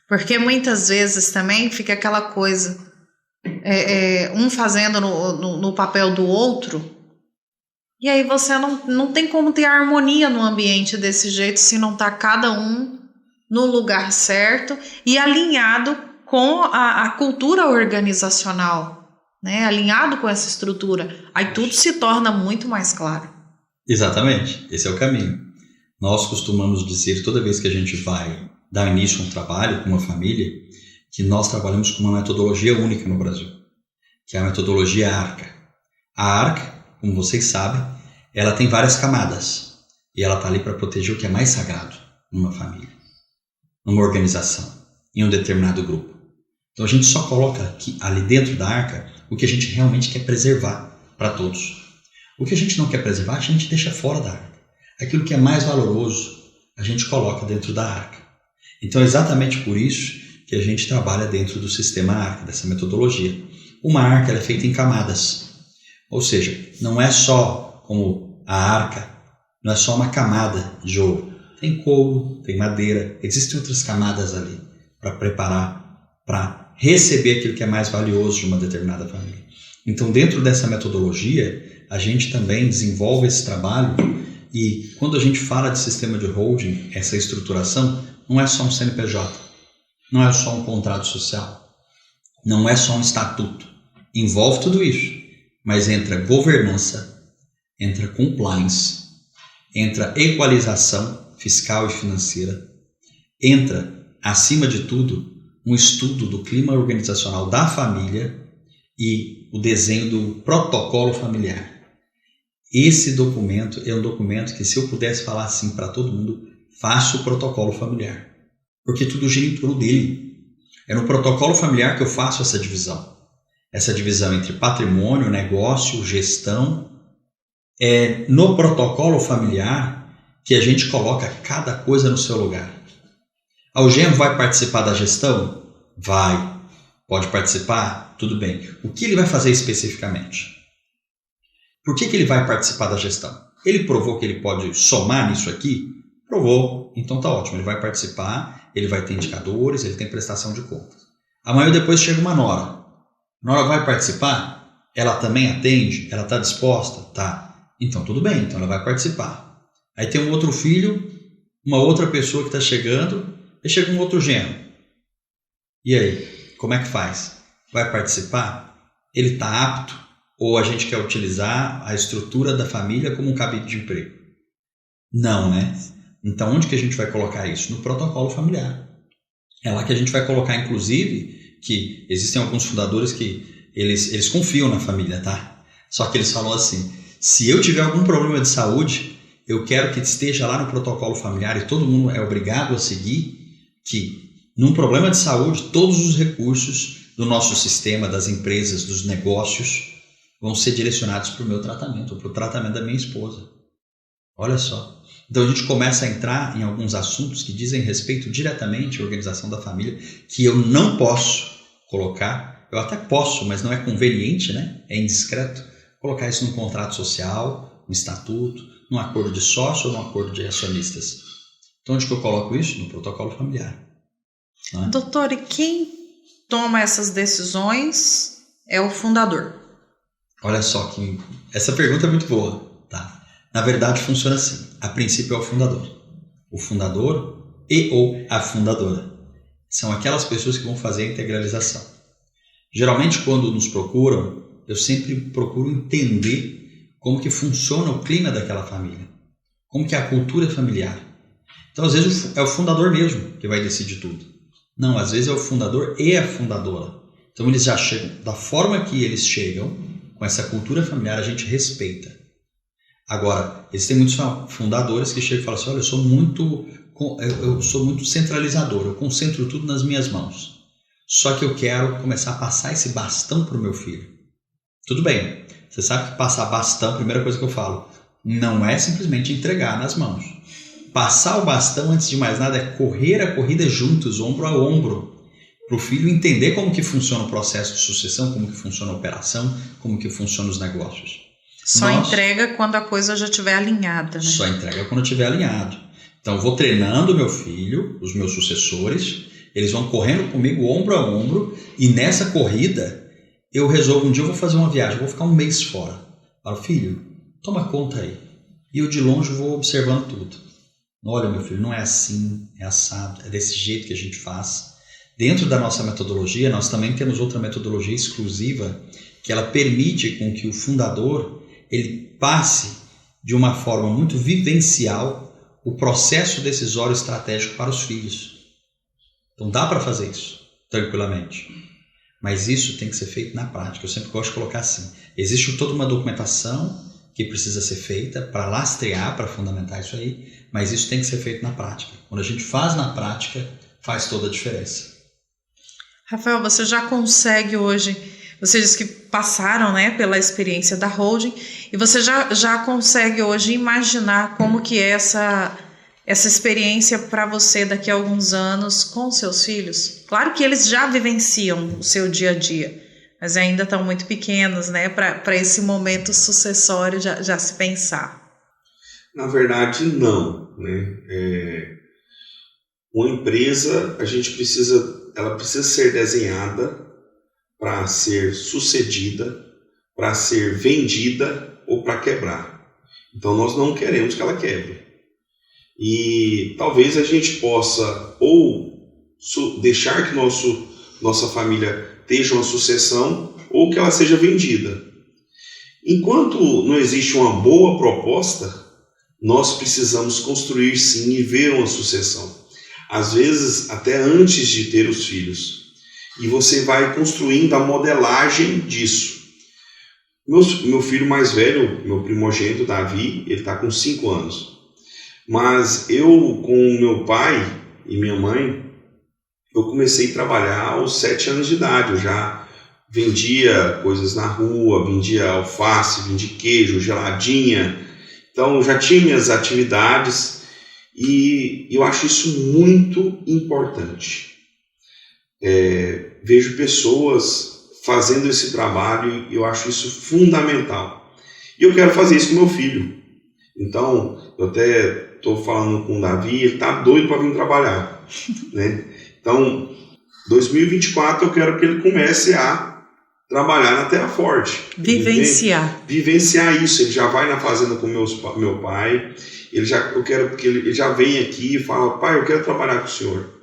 Porque muitas vezes também fica aquela coisa, um fazendo no papel do outro, e aí você não tem como ter harmonia no ambiente desse jeito se não está cada um no lugar certo e alinhado com a cultura organizacional, né? Alinhado com essa estrutura. Aí tudo se torna muito mais claro. Exatamente, esse é o caminho. Nós costumamos dizer, toda vez que a gente vai dar início a um trabalho com uma família, que nós trabalhamos com uma metodologia única no Brasil, que é a metodologia ARCA. A ARCA, como vocês sabem, ela tem várias camadas e ela está ali para proteger o que é mais sagrado numa família, numa organização, em um determinado grupo. Então a gente só coloca aqui, ali dentro da ARCA o que a gente realmente quer preservar para todos. O que a gente não quer preservar, a gente deixa fora da ARCA. Aquilo que é mais valoroso, a gente coloca dentro da ARCA. Então é exatamente por isso que a gente trabalha dentro do sistema ARCA, dessa metodologia. Uma ARCA é feita em camadas. Ou seja, não é só como a arca, não é só uma camada de ouro. Tem couro, tem madeira, existem outras camadas ali para preparar, para receber aquilo que é mais valioso de uma determinada família. Então, dentro dessa metodologia, a gente também desenvolve esse trabalho e quando a gente fala de sistema de holding, essa estruturação, não é só um CNPJ, não é só um contrato social, não é só um estatuto. Envolve tudo isso. Mas entra governança, entra compliance, entra equalização fiscal e financeira, entra, acima de tudo, um estudo do clima organizacional da família e o desenho do protocolo familiar. Esse documento é um documento que, se eu pudesse falar assim para todo mundo, faça o protocolo familiar, porque tudo gira em torno dele. É no protocolo familiar que eu faço essa divisão. Essa divisão entre patrimônio, negócio, gestão. É no protocolo familiar que a gente coloca cada coisa no seu lugar. O genro vai participar da gestão? Vai. Pode participar? Tudo bem. O que ele vai fazer especificamente? Por que ele vai participar da gestão? Ele provou que ele pode somar nisso aqui? Provou. Então tá ótimo. Ele vai participar, ele vai ter indicadores, ele tem prestação de contas. Amanhã depois chega uma nora. Nora vai participar? Ela também atende? Ela está disposta? Tá. Então tudo bem, então ela vai participar. Aí tem um outro filho, uma outra pessoa que está chegando, e chega um outro genro. E aí, como é que faz? Vai participar? Ele está apto ou a gente quer utilizar a estrutura da família como um cabide de emprego? Não, né? Então, onde que a gente vai colocar isso? No protocolo familiar. É lá que a gente vai colocar, inclusive, que existem alguns fundadores que eles confiam na família, tá? Só que eles falam assim, se eu tiver algum problema de saúde, eu quero que esteja lá no protocolo familiar e todo mundo é obrigado a seguir que, num problema de saúde, todos os recursos do nosso sistema, das empresas, dos negócios, vão ser direcionados para o meu tratamento, para o tratamento da minha esposa. Olha só. Então a gente começa a entrar em alguns assuntos que dizem respeito diretamente à organização da família, que eu não posso colocar, eu até posso, mas não é conveniente, né? É indiscreto, colocar isso num contrato social, num estatuto, num acordo de sócio ou num acordo de acionistas. Então onde que eu coloco isso? No protocolo familiar. Né? Doutor, e quem toma essas decisões é o fundador? Olha só, que essa pergunta é muito boa, tá? Na verdade funciona assim, a princípio é o fundador. O fundador e ou a fundadora. São aquelas pessoas que vão fazer a integralização. Geralmente quando nos procuram, eu sempre procuro entender como que funciona o clima daquela família. Como que é a cultura familiar. Então às vezes é o fundador mesmo que vai decidir tudo. Não, às vezes é o fundador e a fundadora. Então eles já chegam, da forma que eles chegam, com essa cultura familiar a gente respeita. Agora, existem muitos fundadores que chegam e falam assim, olha, eu sou muito centralizador, eu concentro tudo nas minhas mãos. Só que eu quero começar a passar esse bastão para o meu filho. Tudo bem, você sabe que passar bastão, a primeira coisa que eu falo, não é simplesmente entregar nas mãos. Passar o bastão, antes de mais nada, é correr a corrida juntos, ombro a ombro, para o filho entender como que funciona o processo de sucessão, como que funciona a operação, como que funcionam os negócios. Só entrega quando a coisa já estiver alinhada, né? Só entrega quando estiver alinhado. Então eu vou treinando o meu filho, os meus sucessores, eles vão correndo comigo ombro a ombro, e nessa corrida eu resolvo, um dia eu vou fazer uma viagem, eu vou ficar um mês fora. Eu falo, filho, toma conta aí. E eu de longe vou observando tudo. Olha, meu filho, não é assim, é assado, é desse jeito que a gente faz. Dentro da nossa metodologia, nós também temos outra metodologia exclusiva que ela permite com que o fundador ele passe de uma forma muito vivencial o processo decisório estratégico para os filhos. Então dá para fazer isso tranquilamente. Mas isso tem que ser feito na prática. Eu sempre gosto de colocar assim. Existe toda uma documentação que precisa ser feita para lastrear, para fundamentar isso aí, mas isso tem que ser feito na prática. Quando a gente faz na prática, faz toda a diferença. Rafael, você já consegue hoje, você disse que passaram, né, pela experiência da holding, e você já consegue hoje imaginar como que é essa experiência para você daqui a alguns anos com seus filhos? Claro que eles já vivenciam o seu dia a dia, mas ainda estão muito pequenos, né, para esse momento sucessório já se pensar. Na verdade, não, né? Uma empresa, ela precisa ser desenhada para ser sucedida, para ser vendida ou para quebrar. Então nós não queremos que ela quebre. E talvez a gente possa ou deixar que nossa família tenha uma sucessão ou que ela seja vendida. Enquanto não existe uma boa proposta, nós precisamos construir sim e ver uma sucessão. Às vezes até antes de ter os filhos. E você vai construindo a modelagem disso. Meu filho mais velho, meu primogênito, Davi, ele está com 5 anos. Mas eu, com meu pai e minha mãe, eu comecei a trabalhar aos 7 anos de idade. Eu já vendia coisas na rua, vendia alface, vendia queijo, geladinha. Então eu já tinha minhas atividades e eu acho isso muito importante. Vejo pessoas fazendo esse trabalho e eu acho isso fundamental. E eu quero fazer isso com meu filho. Então, eu até estou falando com o Davi, ele está doido para vir trabalhar, né? Então, 2024 eu quero que ele comece a trabalhar na Terra Forte. Vivenciar. Vivenciar isso. Ele já vai na fazenda com meu pai. Eu quero que ele já venha aqui e fala, pai, eu quero trabalhar com o senhor.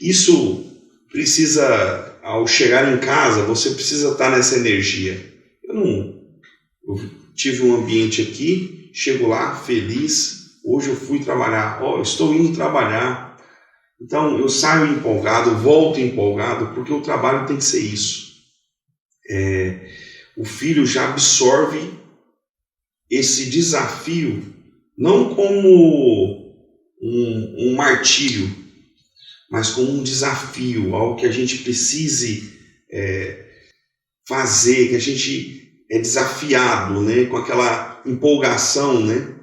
Isso precisa, ao chegar em casa, você precisa estar nessa energia. Eu Eu tive um ambiente aqui, chego lá feliz, hoje eu fui trabalhar, estou indo trabalhar. Então eu saio empolgado, volto empolgado, porque o trabalho tem que ser isso. O filho já absorve esse desafio, não como um martírio, mas como um desafio, algo que a gente precise fazer, que a gente é desafiado, né, com aquela empolgação, né?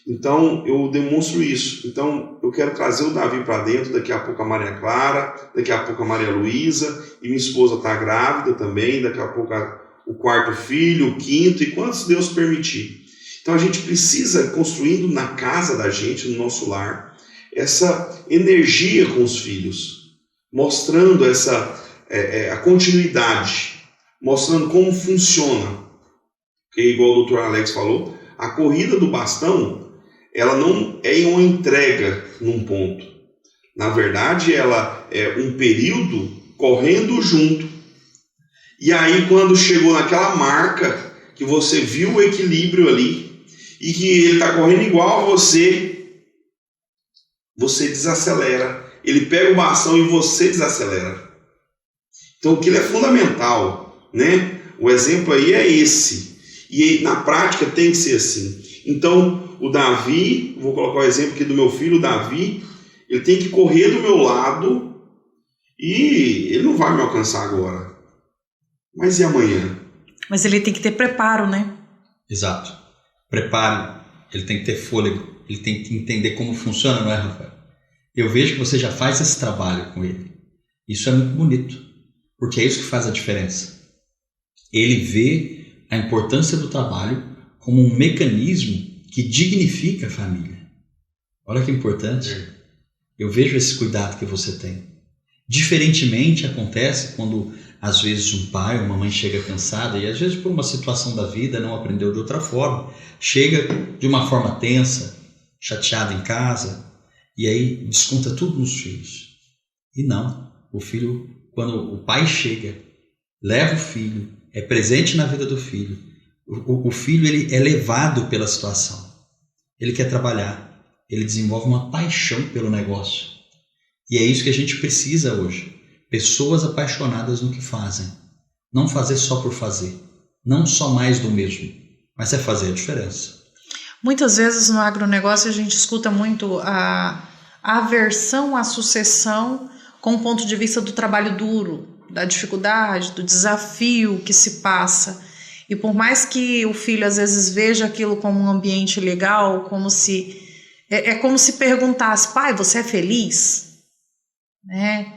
Então eu demonstro isso. Então eu quero trazer o Davi para dentro, daqui a pouco a Maria Clara, daqui a pouco a Maria Luísa, e minha esposa está grávida também, daqui a pouco o quarto filho, o quinto, e quantos Deus permitir. Então a gente precisa, construindo na casa da gente, no nosso lar, essa energia com os filhos, mostrando a continuidade, mostrando como funciona. Porque, igual o Dr. Alex falou, a corrida do bastão, ela não é uma entrega num ponto. Na verdade, ela é um período correndo junto. E aí, quando chegou naquela marca, que você viu o equilíbrio ali, e que ele está correndo igual a você desacelera. Ele pega o bastão e você desacelera. Então, aquilo é fundamental, né? O exemplo aí é esse. E na prática tem que ser assim. Então, o Davi, vou colocar o exemplo aqui do meu filho, o Davi, ele tem que correr do meu lado e ele não vai me alcançar agora. Mas e amanhã? Mas ele tem que ter preparo, né? Exato. Preparo, ele tem que ter fôlego, ele tem que entender como funciona, não é, Rafael? Eu vejo que você já faz esse trabalho com ele. Isso é muito bonito, porque é isso que faz a diferença. Ele vê a importância do trabalho como um mecanismo que dignifica a família. Olha que importante. Eu vejo esse cuidado que você tem. Diferentemente acontece quando às vezes um pai ou uma mãe chega cansada e às vezes por uma situação da vida não aprendeu de outra forma, chega de uma forma tensa, chateada em casa e aí desconta tudo nos filhos. E não, o filho, quando o pai chega, leva o filho, é presente na vida do filho, o filho ele é levado pela situação, ele quer trabalhar, ele desenvolve uma paixão pelo negócio. E é isso que a gente precisa hoje. Pessoas apaixonadas no que fazem. Não fazer só por fazer. Não só mais do mesmo. Mas é fazer a diferença. Muitas vezes no agronegócio a gente escuta muito a aversão à sucessão com o ponto de vista do trabalho duro, da dificuldade, do desafio que se passa. E por mais que o filho às vezes veja aquilo como um ambiente legal, como se perguntasse, pai, você é feliz? Né?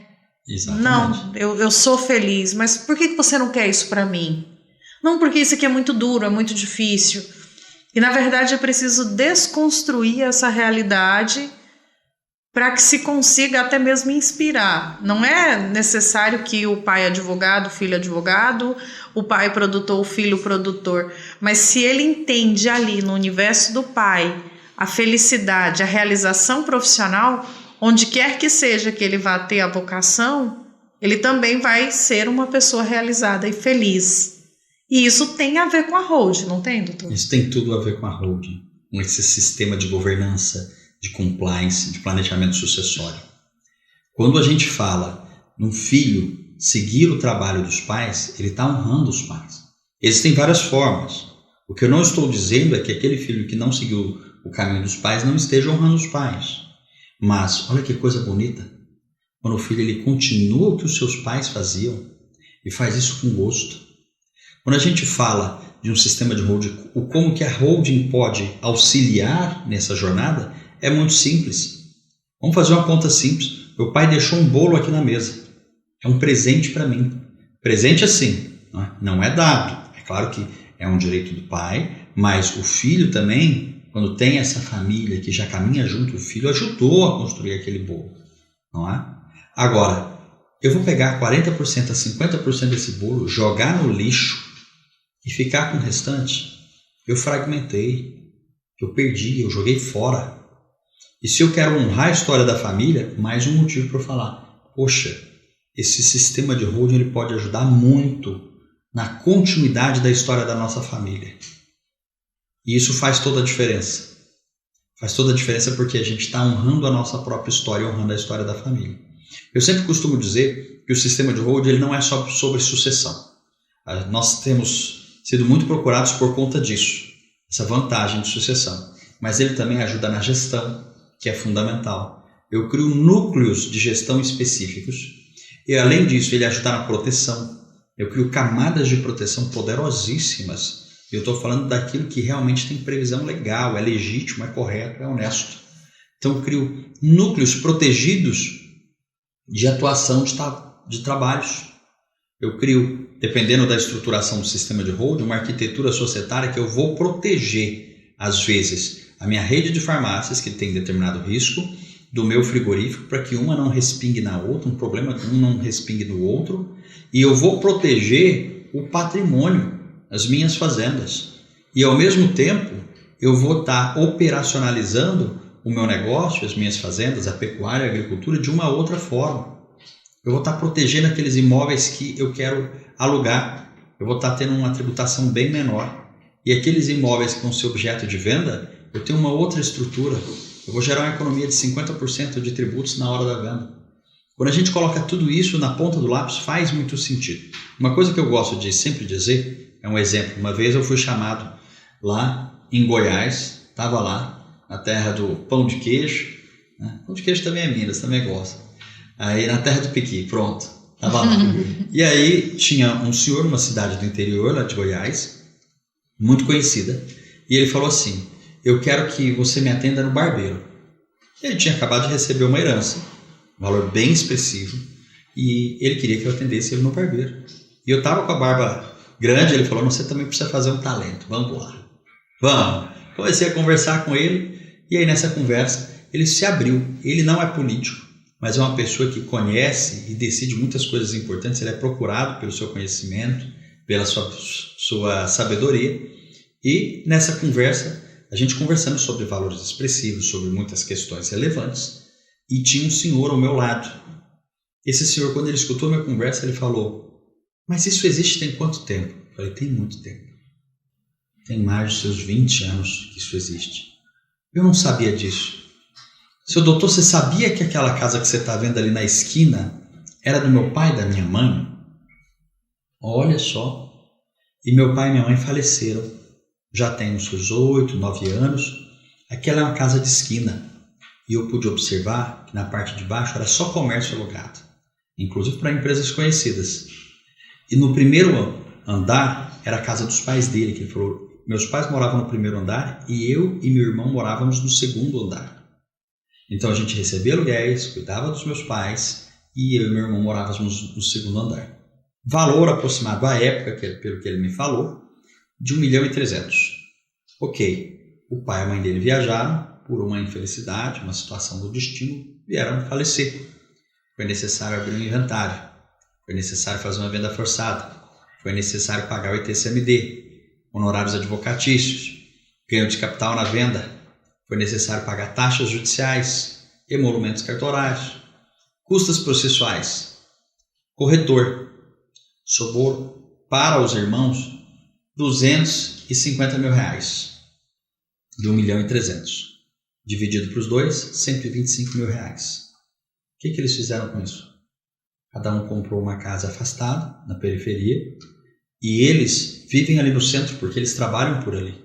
Exatamente. Não, eu sou feliz, mas por que você não quer isso para mim? Não, porque isso aqui é muito duro, é muito difícil. E na verdade é preciso desconstruir essa realidade para que se consiga até mesmo inspirar. Não é necessário que o pai advogado, o filho advogado, o pai produtor, o filho produtor, mas se ele entende ali no universo do pai a felicidade, a realização profissional, onde quer que seja que ele vá ter a vocação, ele também vai ser uma pessoa realizada e feliz. E isso tem a ver com a holding, não tem, doutor? Isso tem tudo a ver com a holding, com esse sistema de governança, de compliance, de planejamento sucessório. Quando a gente fala num filho seguir o trabalho dos pais, ele está honrando os pais. Existem várias formas. O que eu não estou dizendo é que aquele filho que não seguiu o caminho dos pais não esteja honrando os pais. Mas olha que coisa bonita, quando o filho ele continua o que os seus pais faziam e faz isso com gosto. Quando a gente fala de um sistema de holding, o como que a holding pode auxiliar nessa jornada é muito simples. Vamos fazer uma conta simples. Meu pai deixou um bolo aqui na mesa. É um presente para mim. Presente assim, não é dado. É claro que é um direito do pai, mas o filho também, quando tem essa família que já caminha junto, o filho ajudou a construir aquele bolo, não é? Agora, eu vou pegar 40% a 50% desse bolo, jogar no lixo e ficar com o restante? Eu fragmentei, eu perdi, eu joguei fora. E se eu quero honrar a história da família, mais um motivo para eu falar, poxa, esse sistema de holding ele pode ajudar muito na continuidade da história da nossa família. E isso faz toda a diferença. Faz toda a diferença porque a gente está honrando a nossa própria história, honrando a história da família. Eu sempre costumo dizer que o sistema de hold ele não é só sobre sucessão. Nós temos sido muito procurados por conta disso, essa vantagem de sucessão. Mas ele também ajuda na gestão, que é fundamental. Eu crio núcleos de gestão específicos e, além disso, ele ajuda na proteção. Eu crio camadas de proteção poderosíssimas. Eu estou falando daquilo que realmente tem previsão legal, é legítimo, é correto, é honesto. Então, eu crio núcleos protegidos de atuação de trabalhos. Eu crio, dependendo da estruturação do sistema de hold, uma arquitetura societária que eu vou proteger, às vezes, a minha rede de farmácias, que tem determinado risco, do meu frigorífico, para que uma não respingue na outra, um problema um não respingue no outro, e eu vou proteger o patrimônio, as minhas fazendas. E, ao mesmo tempo, eu vou estar operacionalizando o meu negócio, as minhas fazendas, a pecuária, a agricultura, de uma outra forma. Eu vou estar protegendo aqueles imóveis que eu quero alugar. Eu vou estar tendo uma tributação bem menor. E aqueles imóveis que vão ser objeto de venda, eu tenho uma outra estrutura. Eu vou gerar uma economia de 50% de tributos na hora da venda. Quando a gente coloca tudo isso na ponta do lápis, faz muito sentido. Uma coisa que eu gosto de sempre dizer, é um exemplo. Uma vez eu fui chamado lá em Goiás, estava lá, na terra do pão de queijo, né? Pão de queijo também é Minas, também gosta. Aí na terra do Pequi, pronto, estava lá. E aí tinha um senhor numa cidade do interior, lá de Goiás, muito conhecida, e ele falou assim, eu quero que você me atenda no barbeiro. Ele tinha acabado de receber uma herança, um valor bem expressivo, e ele queria que eu atendesse ele no barbeiro. E eu estava com a barba grande, ele falou, você também precisa fazer um talento, vamos lá. Vamos. Comecei a conversar com ele, e aí nessa conversa ele se abriu. Ele não é político, mas é uma pessoa que conhece e decide muitas coisas importantes. Ele é procurado pelo seu conhecimento, pela sua sabedoria. E nessa conversa, a gente conversando sobre valores expressivos, sobre muitas questões relevantes, e tinha um senhor ao meu lado. Esse senhor, quando ele escutou a minha conversa, ele falou, mas isso existe tem quanto tempo? Eu falei, tem muito tempo. Tem mais de seus 20 anos que isso existe. Eu não sabia disso. Seu doutor, você sabia que aquela casa que você está vendo ali na esquina era do meu pai e da minha mãe? Olha só. E meu pai e minha mãe faleceram. Já tem uns seus 8, 9 anos. Aquela é uma casa de esquina. E eu pude observar que na parte de baixo era só comércio alugado. Inclusive para empresas conhecidas. E no primeiro andar era a casa dos pais dele, que ele falou, meus pais moravam no primeiro andar e eu e meu irmão morávamos no segundo andar. Então a gente recebia aluguéis, cuidava dos meus pais e eu e meu irmão morávamos no segundo andar. Valor aproximado à época, pelo que ele me falou, de 1.300.000. Ok, o pai e a mãe dele viajaram por uma infelicidade, uma situação do destino, vieram falecer. Foi necessário abrir um inventário, foi necessário fazer uma venda forçada, foi necessário pagar o ITCMD, honorários advocatícios, ganho de capital na venda, foi necessário pagar taxas judiciais, emolumentos cartorários, custas processuais, corretor, sobrou para os irmãos R$250 mil, de 1.300.000, dividido para os dois, R$125 mil. O que eles fizeram com isso? Cada um comprou uma casa afastada, na periferia, e eles vivem ali no centro porque eles trabalham por ali.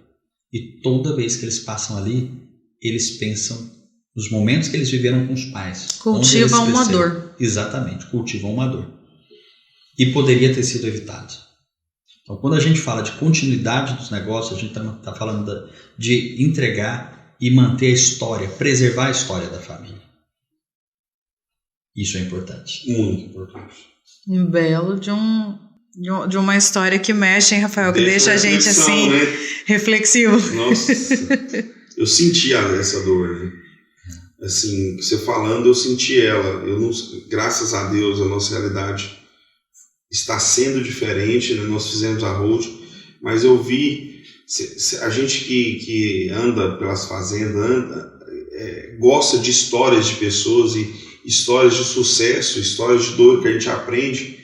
E toda vez que eles passam ali, eles pensam nos momentos que eles viveram com os pais. Cultivam uma dor. Exatamente, cultivam uma dor. E poderia ter sido evitado. Então, quando a gente fala de continuidade dos negócios, a gente está falando de entregar e manter a história, preservar a história da família. Isso é importante. Muito importante. Um belo de uma história que mexe, hein, Rafael? Que deixa a gente assim, né? Reflexivo. Nossa, eu senti essa dor, né? Assim, você falando, eu senti ela. Graças a Deus, a nossa realidade está sendo diferente, né? Nós fizemos a hold, mas eu vi, a gente que anda pelas fazendas, gosta de histórias de pessoas e histórias de sucesso, histórias de dor que a gente aprende.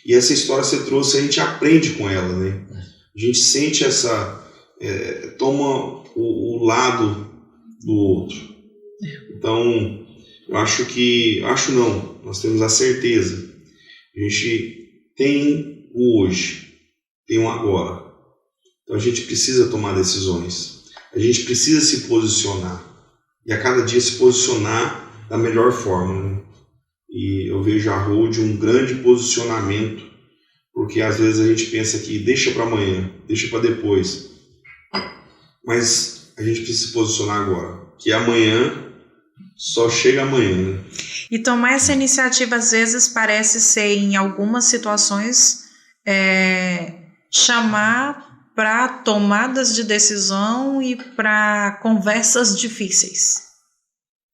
E essa história que você trouxe, a gente aprende com ela, né? A gente sente toma o lado do outro. Então, nós temos a certeza. A gente tem o hoje, tem o agora. Então a gente precisa tomar decisões. A gente precisa se posicionar. E a cada dia se posicionar da melhor forma, né? E eu vejo a Hold um grande posicionamento, porque às vezes a gente pensa que deixa para amanhã, deixa para depois. Mas a gente precisa se posicionar agora, que amanhã só chega amanhã, né? E tomar essa iniciativa às vezes parece ser, em algumas situações, chamar para tomadas de decisão e para conversas difíceis.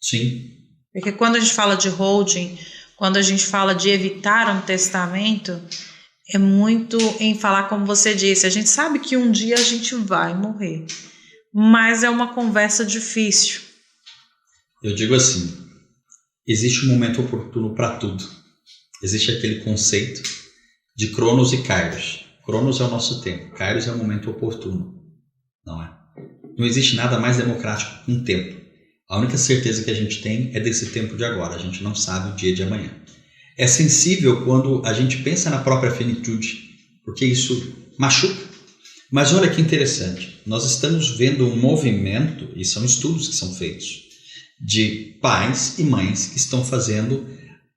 Sim. Porque quando a gente fala de holding, quando a gente fala de evitar um testamento, é muito em falar, como você disse, a gente sabe que um dia a gente vai morrer, mas é uma conversa difícil. Eu digo assim, existe um momento oportuno para tudo. Existe aquele conceito de Cronos e Kairos. Cronos é o nosso tempo, Kairos é o momento oportuno, não é? Não existe nada mais democrático que um tempo. A única certeza que a gente tem é desse tempo de agora, a gente não sabe o dia de amanhã. É sensível quando a gente pensa na própria finitude, porque isso machuca. Mas olha que interessante, nós estamos vendo um movimento, e são estudos que são feitos, de pais e mães que estão fazendo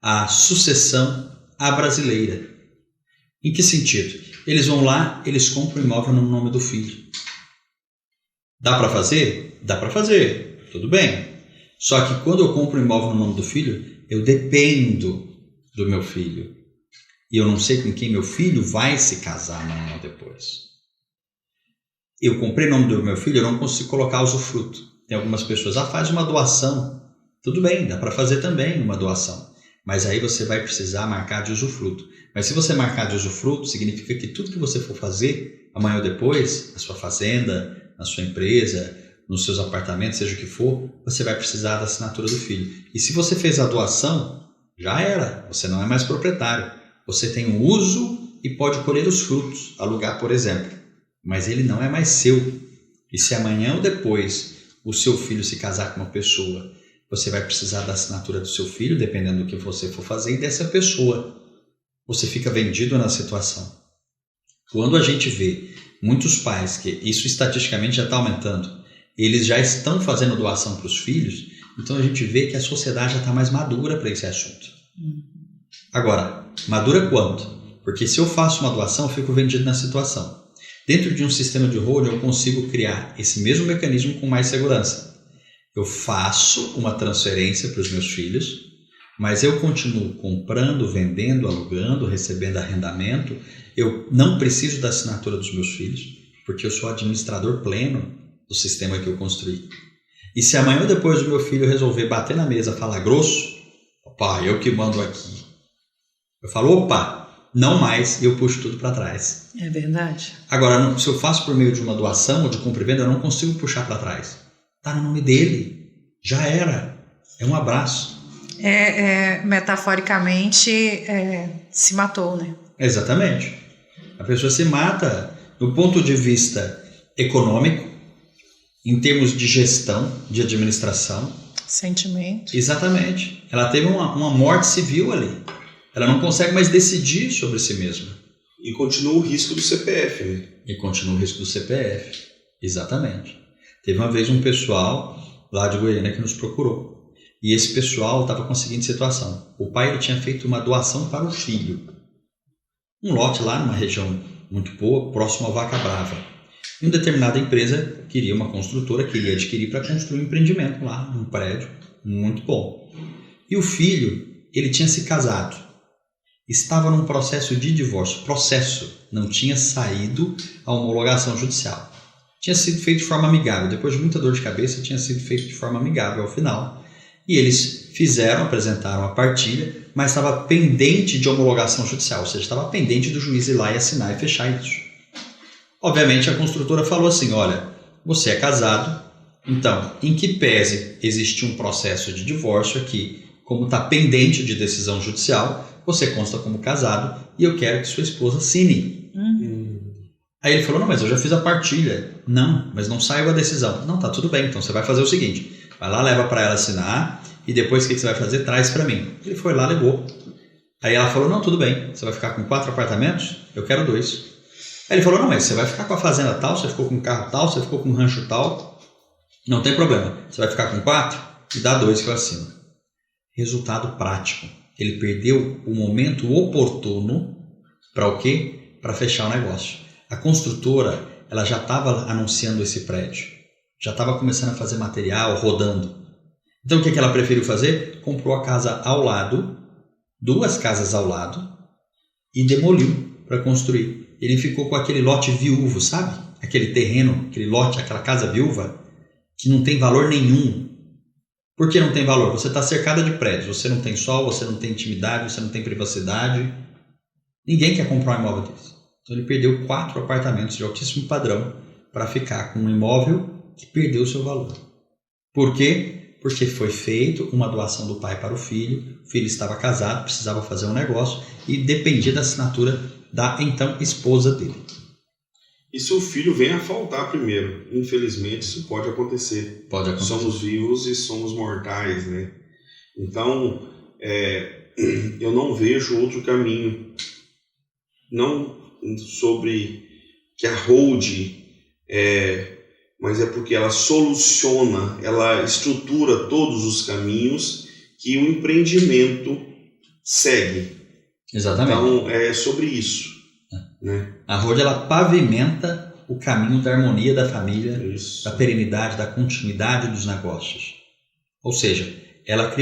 a sucessão à brasileira. Em que sentido? Eles vão lá, eles compram um imóvel no nome do filho. Dá para fazer? Dá para fazer, tudo bem. Só que quando eu compro um imóvel no nome do filho, eu dependo do meu filho. E eu não sei com quem meu filho vai se casar amanhã ou depois. Eu comprei o nome do meu filho, eu não consigo colocar usufruto. Tem algumas pessoas, faz uma doação. Tudo bem, dá para fazer também uma doação. Mas aí você vai precisar marcar de usufruto. Mas se você marcar de usufruto, significa que tudo que você for fazer, amanhã ou depois, na sua fazenda, na sua empresa, nos seus apartamentos, seja o que for, você vai precisar da assinatura do filho. E se você fez a doação, já era. Você não é mais proprietário. Você tem um uso e pode colher os frutos, alugar, por exemplo. Mas ele não é mais seu. E se amanhã ou depois o seu filho se casar com uma pessoa, você vai precisar da assinatura do seu filho, dependendo do que você for fazer, e dessa pessoa. Você fica vendido na situação. Quando a gente vê muitos pais, que isso estatisticamente já está aumentando, eles já estão fazendo doação para os filhos, então a gente vê que a sociedade já está mais madura para esse assunto. Agora, madura quanto? Porque se eu faço uma doação, eu fico vendido na situação. Dentro de um sistema de holding, eu consigo criar esse mesmo mecanismo com mais segurança. Eu faço uma transferência para os meus filhos, mas eu continuo comprando, vendendo, alugando, recebendo arrendamento. Eu não preciso da assinatura dos meus filhos, porque eu sou administrador pleno do sistema que eu construí. E se amanhã ou depois o meu filho resolver bater na mesa, falar grosso, opa, eu que mando aqui. Eu falo, opa, não mais, e eu puxo tudo para trás. É verdade. Agora, se eu faço por meio de uma doação ou de compra e venda, eu não consigo puxar para trás. Está no nome dele. Já era. É um abraço. Metaforicamente, se matou, né? Exatamente. A pessoa se mata do ponto de vista econômico, em termos de gestão, de administração. Sentimento. Exatamente. Ela teve uma morte civil ali. Ela não consegue mais decidir sobre si mesma. E continua o risco do CPF, né? E continua o risco do CPF. Exatamente. Teve uma vez um pessoal lá de Goiânia que nos procurou. E esse pessoal estava com a seguinte situação. O pai ele tinha feito uma doação para o filho. Um lote lá numa região muito boa, próximo a Vaca Brava. E uma determinada empresa queria, uma construtora, queria adquirir para construir um empreendimento lá, um prédio muito bom. E o filho, ele tinha se casado. Estava num processo de divórcio. Não tinha saído a homologação judicial. Tinha sido feito de forma amigável. Depois de muita dor de cabeça, tinha sido feito de forma amigável ao final. E eles apresentaram a partilha, mas estava pendente de homologação judicial, ou seja, estava pendente do juiz ir lá e assinar e fechar isso. Obviamente a construtora falou assim, olha, você é casado, então, em que pese existir um processo de divórcio aqui, como está pendente de decisão judicial, você consta como casado e eu quero que sua esposa assine. Aí ele falou, não, mas eu já fiz a partilha. Não, mas não saiu a decisão. Não, tá tudo bem, então você vai fazer o seguinte, vai lá, leva para ela assinar e depois o que você vai fazer? Traz para mim. Ele foi lá, levou. Aí ela falou, não, tudo bem, você vai ficar com 4 apartamentos? Eu quero 2. Aí ele falou, não, mas você vai ficar com a fazenda tal, você ficou com o carro tal, você ficou com o rancho tal. Não tem problema, você vai ficar com 4 e dá 2 que eu assino. Resultado prático. Ele perdeu o momento oportuno para o quê? Para fechar o negócio. A construtora, ela já estava anunciando esse prédio. Já estava começando a fazer material, rodando. Então o que ela preferiu fazer? Comprou a casa ao lado, 2 casas ao lado, e demoliu para construir. Ele ficou com aquele lote viúvo, sabe? Aquele terreno, aquele lote, aquela casa viúva, que não tem valor nenhum. Por que não tem valor? Você está cercada de prédios, você não tem sol, você não tem intimidade, você não tem privacidade. Ninguém quer comprar um imóvel desse. Então ele perdeu 4 apartamentos de altíssimo padrão para ficar com um imóvel que perdeu o seu valor. Por quê? Porque foi feito uma doação do pai para o filho estava casado, precisava fazer um negócio e dependia da assinatura da então esposa dele. E se o filho vem a faltar primeiro? Infelizmente isso pode acontecer. Pode acontecer. Somos vivos e somos mortais, né? Então, eu não vejo outro caminho. Não sobre que a hold mas é porque ela soluciona, ela estrutura todos os caminhos que o empreendimento segue. Exatamente. Então, é sobre isso. Né? A hold, ela pavimenta o caminho da harmonia da família, Isso. da perenidade, da continuidade dos negócios. Ou seja, ela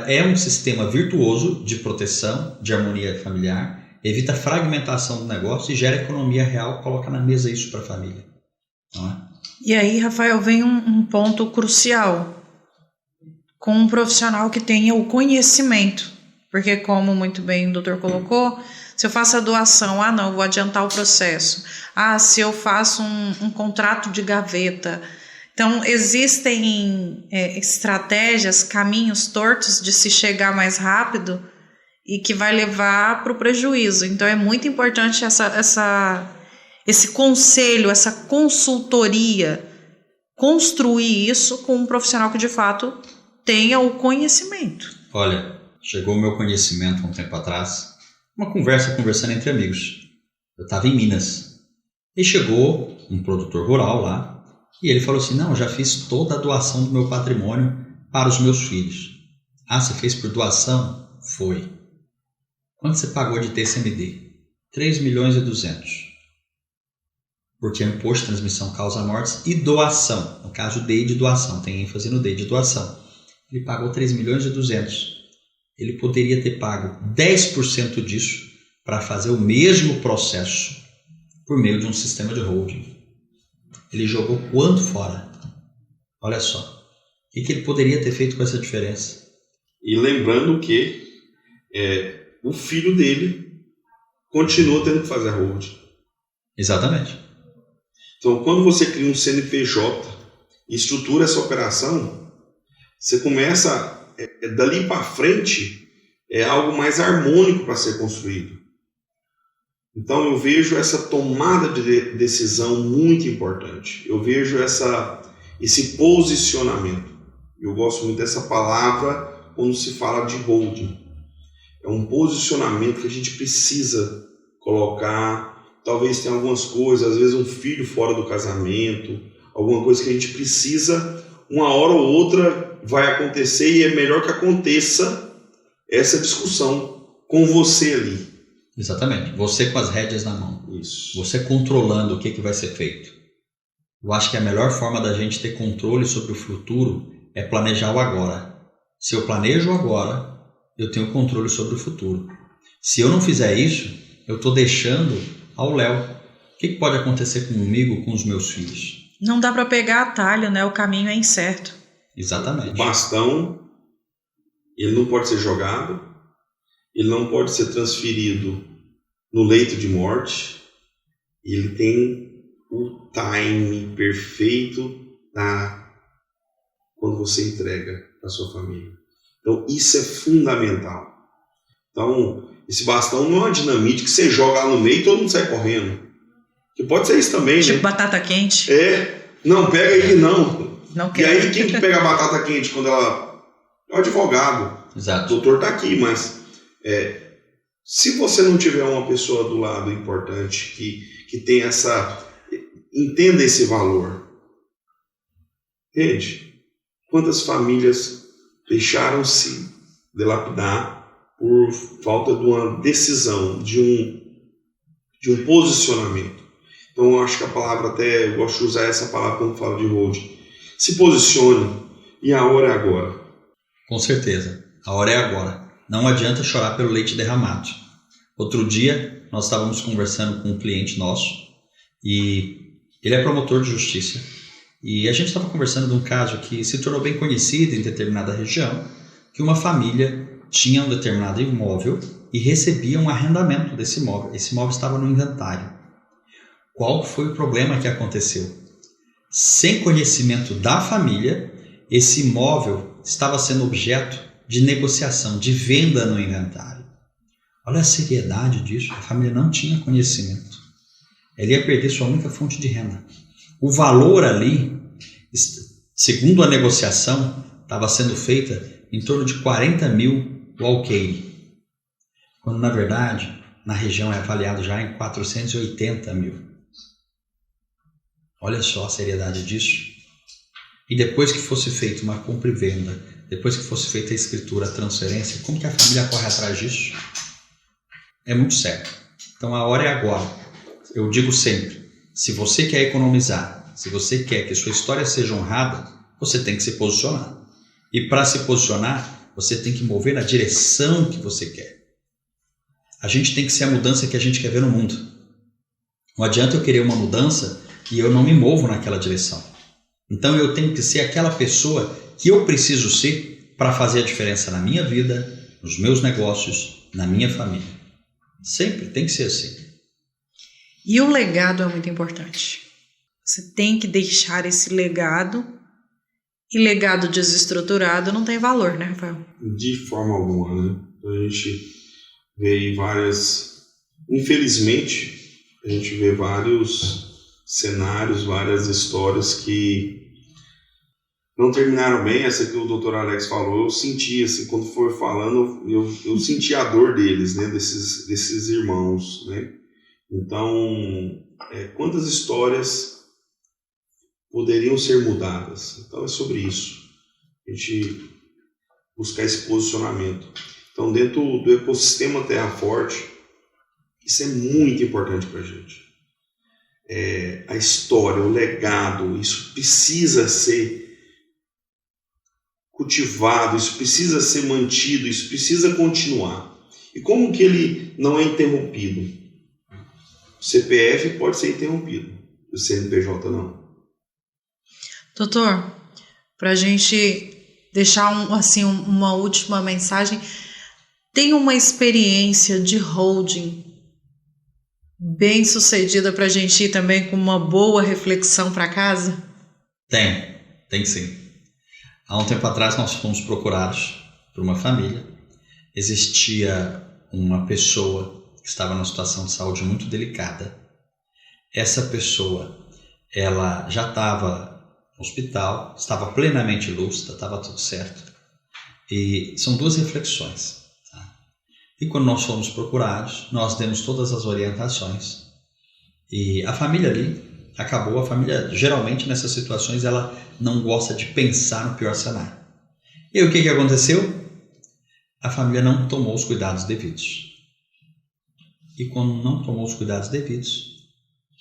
é um sistema virtuoso de proteção, de harmonia familiar, evita a fragmentação do negócio e gera economia real, coloca na mesa isso para a família. Não é? E aí, Rafael, vem um ponto crucial com um profissional que tenha o conhecimento. Porque, como muito bem o doutor colocou, se eu faço a doação, não, eu vou adiantar o processo. Se eu faço um contrato de gaveta. Então, existem estratégias, caminhos tortos de se chegar mais rápido e que vai levar para o prejuízo. Então, é muito importante esse conselho, essa consultoria, construir isso com um profissional que, de fato, tenha o conhecimento. Olha, chegou o meu conhecimento há um tempo atrás, conversando entre amigos. Eu estava em Minas e chegou um produtor rural lá e ele falou assim, não, eu já fiz toda a doação do meu patrimônio para os meus filhos. Você fez por doação? Foi. Quanto você pagou de TCMD? 3.200.000. Porque o imposto de transmissão causa mortes e doação. No caso, DEI de doação. Tem ênfase no DEI de doação. Ele pagou 3.200.000. Ele poderia ter pago 10% disso para fazer o mesmo processo por meio de um sistema de holding. Ele jogou quanto fora? Olha só. O que ele poderia ter feito com essa diferença? E lembrando que o filho dele continua tendo que fazer a holding. Exatamente. Então, quando você cria um CNPJ e estrutura essa operação, você começa, dali para frente, é algo mais harmônico para ser construído. Então, eu vejo essa tomada de decisão muito importante. Eu vejo esse posicionamento. Eu gosto muito dessa palavra quando se fala de holding. É um posicionamento que a gente precisa colocar. Talvez tenha algumas coisas, às vezes um filho fora do casamento, alguma coisa que a gente precisa, uma hora ou outra vai acontecer e é melhor que aconteça essa discussão com você ali. Exatamente, você com as rédeas na mão. Isso. Você controlando o que vai ser feito. Eu acho que a melhor forma da gente ter controle sobre o futuro é planejar o agora. Se eu planejo agora, eu tenho controle sobre o futuro. Se eu não fizer isso, eu estou deixando ao léu. O que pode acontecer comigo, com os meus filhos? Não dá para pegar atalho, né? O caminho é incerto. Exatamente. O bastão, ele não pode ser jogado, ele não pode ser transferido no leito de morte, ele tem o time perfeito quando você entrega para sua família. Então, isso é fundamental. Então, esse bastão não é uma dinamite que você joga lá no meio e todo mundo sai correndo. Que pode ser isso também, tipo né? batata quente. Não, pega ele não. Não E quero. aí quem que pega a batata quente quando ela... É o advogado. Exato. O doutor tá aqui, mas se você não tiver uma pessoa do lado importante que tem entenda esse valor. Entende? Quantas famílias deixaram-se dilapidar por falta de uma decisão, de um posicionamento. Então eu acho que a palavra, até eu gosto de usar essa palavra quando falo de holding. Se posicione, e a hora é agora. Com certeza, a hora é agora. Não adianta chorar pelo leite derramado. Outro dia, nós estávamos conversando com um cliente nosso, e ele é promotor de justiça, e a gente estava conversando de um caso que se tornou bem conhecido em determinada região, que uma família tinha um determinado imóvel e recebia um arrendamento desse imóvel. Esse imóvel estava no inventário. Qual foi o problema que aconteceu? Sem conhecimento da família, esse imóvel estava sendo objeto de negociação, de venda no inventário. Olha a seriedade disso, a família não tinha conhecimento. Ela ia perder sua única fonte de renda. O valor ali, segundo a negociação, estava sendo feita em torno de 40 mil o alqueire, quando na verdade na região é avaliado já em 480 mil. Olha só a seriedade disso. E depois que fosse feita uma compra e venda, depois que fosse feita a escritura, a transferência, como que a família corre atrás disso? É muito sério. Então a hora é agora. Eu digo sempre, se você quer economizar, se você quer que sua história seja honrada, você tem que se posicionar. E para se posicionar, você tem que mover na direção que você quer. A gente tem que ser a mudança que a gente quer ver no mundo. Não adianta eu querer uma mudança e eu não me movo naquela direção. Então eu tenho que ser aquela pessoa que eu preciso ser para fazer a diferença na minha vida, nos meus negócios, na minha família. Sempre tem que ser assim. E o legado é muito importante. Você tem que deixar esse legado. E legado desestruturado não tem valor, né, Rafael? De forma alguma, né? A gente vê aí infelizmente, a gente vê vários cenários, várias histórias que não terminaram bem. Essa que o Dr. Alex falou, eu senti, assim, quando foi falando, eu senti a dor deles, né, desses irmãos, né? Então, quantas histórias poderiam ser mudadas? Então é sobre isso, a gente buscar esse posicionamento. Então, dentro do ecossistema Terra Forte, isso é muito importante para a gente. A história, o legado, isso precisa ser cultivado, isso precisa ser mantido, isso precisa continuar. E como que ele não é interrompido? O CPF pode ser interrompido, o CNPJ não. Doutor, para a gente deixar uma última mensagem, tem uma experiência de holding bem sucedida para a gente ir também com uma boa reflexão para casa? Tem sim. Há um tempo atrás nós fomos procurados por uma família. Existia uma pessoa que estava numa situação de saúde muito delicada. Essa pessoa, ela já estava no hospital, estava plenamente lúcida, estava tudo certo. E são duas reflexões. Tá? E quando nós fomos procurados, nós demos todas as orientações. E a família ali acabou. A família, geralmente, nessas situações, ela não gosta de pensar no pior cenário. E o que aconteceu? A família não tomou os cuidados devidos. E quando não tomou os cuidados devidos,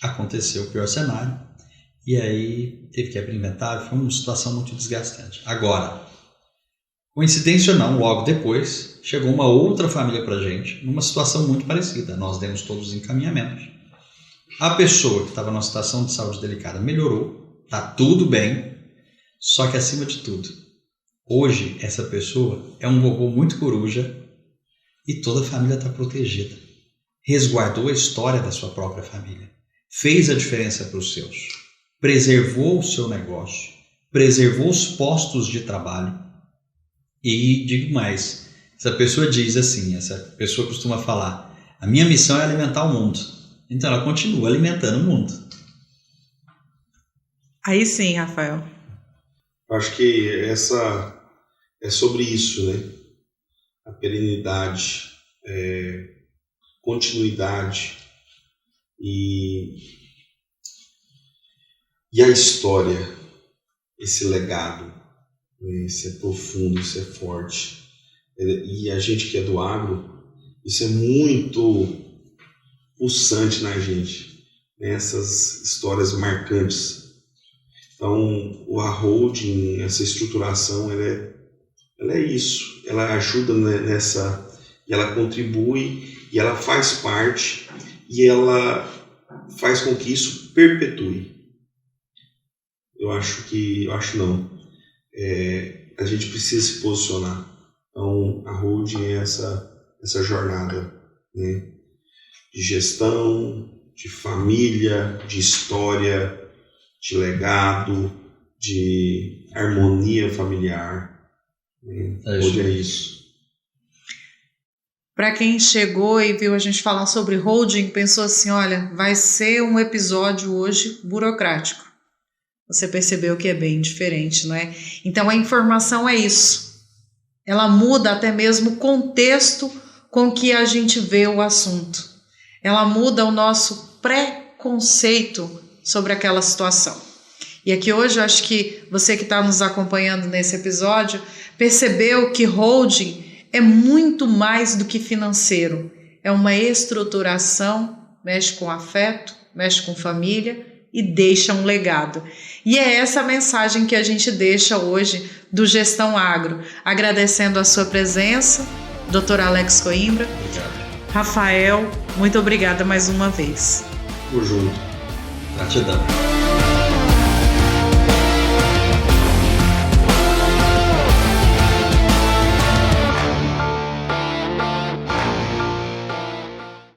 aconteceu o pior cenário. E aí teve que abrir inventário. Foi uma situação muito desgastante. Agora, coincidência ou não, logo depois, chegou uma outra família para a gente, numa situação muito parecida. Nós demos todos os encaminhamentos. A pessoa que estava numa situação de saúde delicada melhorou, está tudo bem, só que acima de tudo, hoje essa pessoa é um vovô muito coruja e toda a família está protegida. Resguardou a história da sua própria família, fez a diferença para os seus, preservou o seu negócio, preservou os postos de trabalho. E digo mais, essa pessoa diz assim, essa pessoa costuma falar, a minha missão é alimentar o mundo. Então ela continua alimentando o mundo. Aí sim, Rafael. Acho que essa é sobre isso, né? A perenidade, continuidade e a história, esse legado, né? Isso é profundo, isso é forte. E a gente que é do agro, isso é muito pulsante na gente, né? Essas histórias marcantes. Então, a holding, essa estruturação, ela é isso. Ela ajuda nessa, e ela contribui, e ela faz parte, e ela faz com que isso perpetue. A gente precisa se posicionar. Então, a holding é essa jornada, né? De gestão, de família, de história, de legado, de harmonia familiar. Hoje é isso. Para quem chegou e viu a gente falar sobre holding, pensou assim, olha, vai ser um episódio hoje burocrático. Você percebeu que é bem diferente, não é? Então a informação é isso. Ela muda até mesmo o contexto com que a gente vê o assunto. Ela muda o nosso preconceito sobre aquela situação. E aqui hoje eu acho que você que está nos acompanhando nesse episódio percebeu que holding é muito mais do que financeiro. É uma estruturação, mexe com afeto, mexe com família e deixa um legado. E é essa mensagem que a gente deixa hoje do Gestão Agro. Agradecendo a sua presença, Dr. Alex Coimbra. Obrigado. Rafael, muito obrigada mais uma vez. Tamo junto. Gratidão.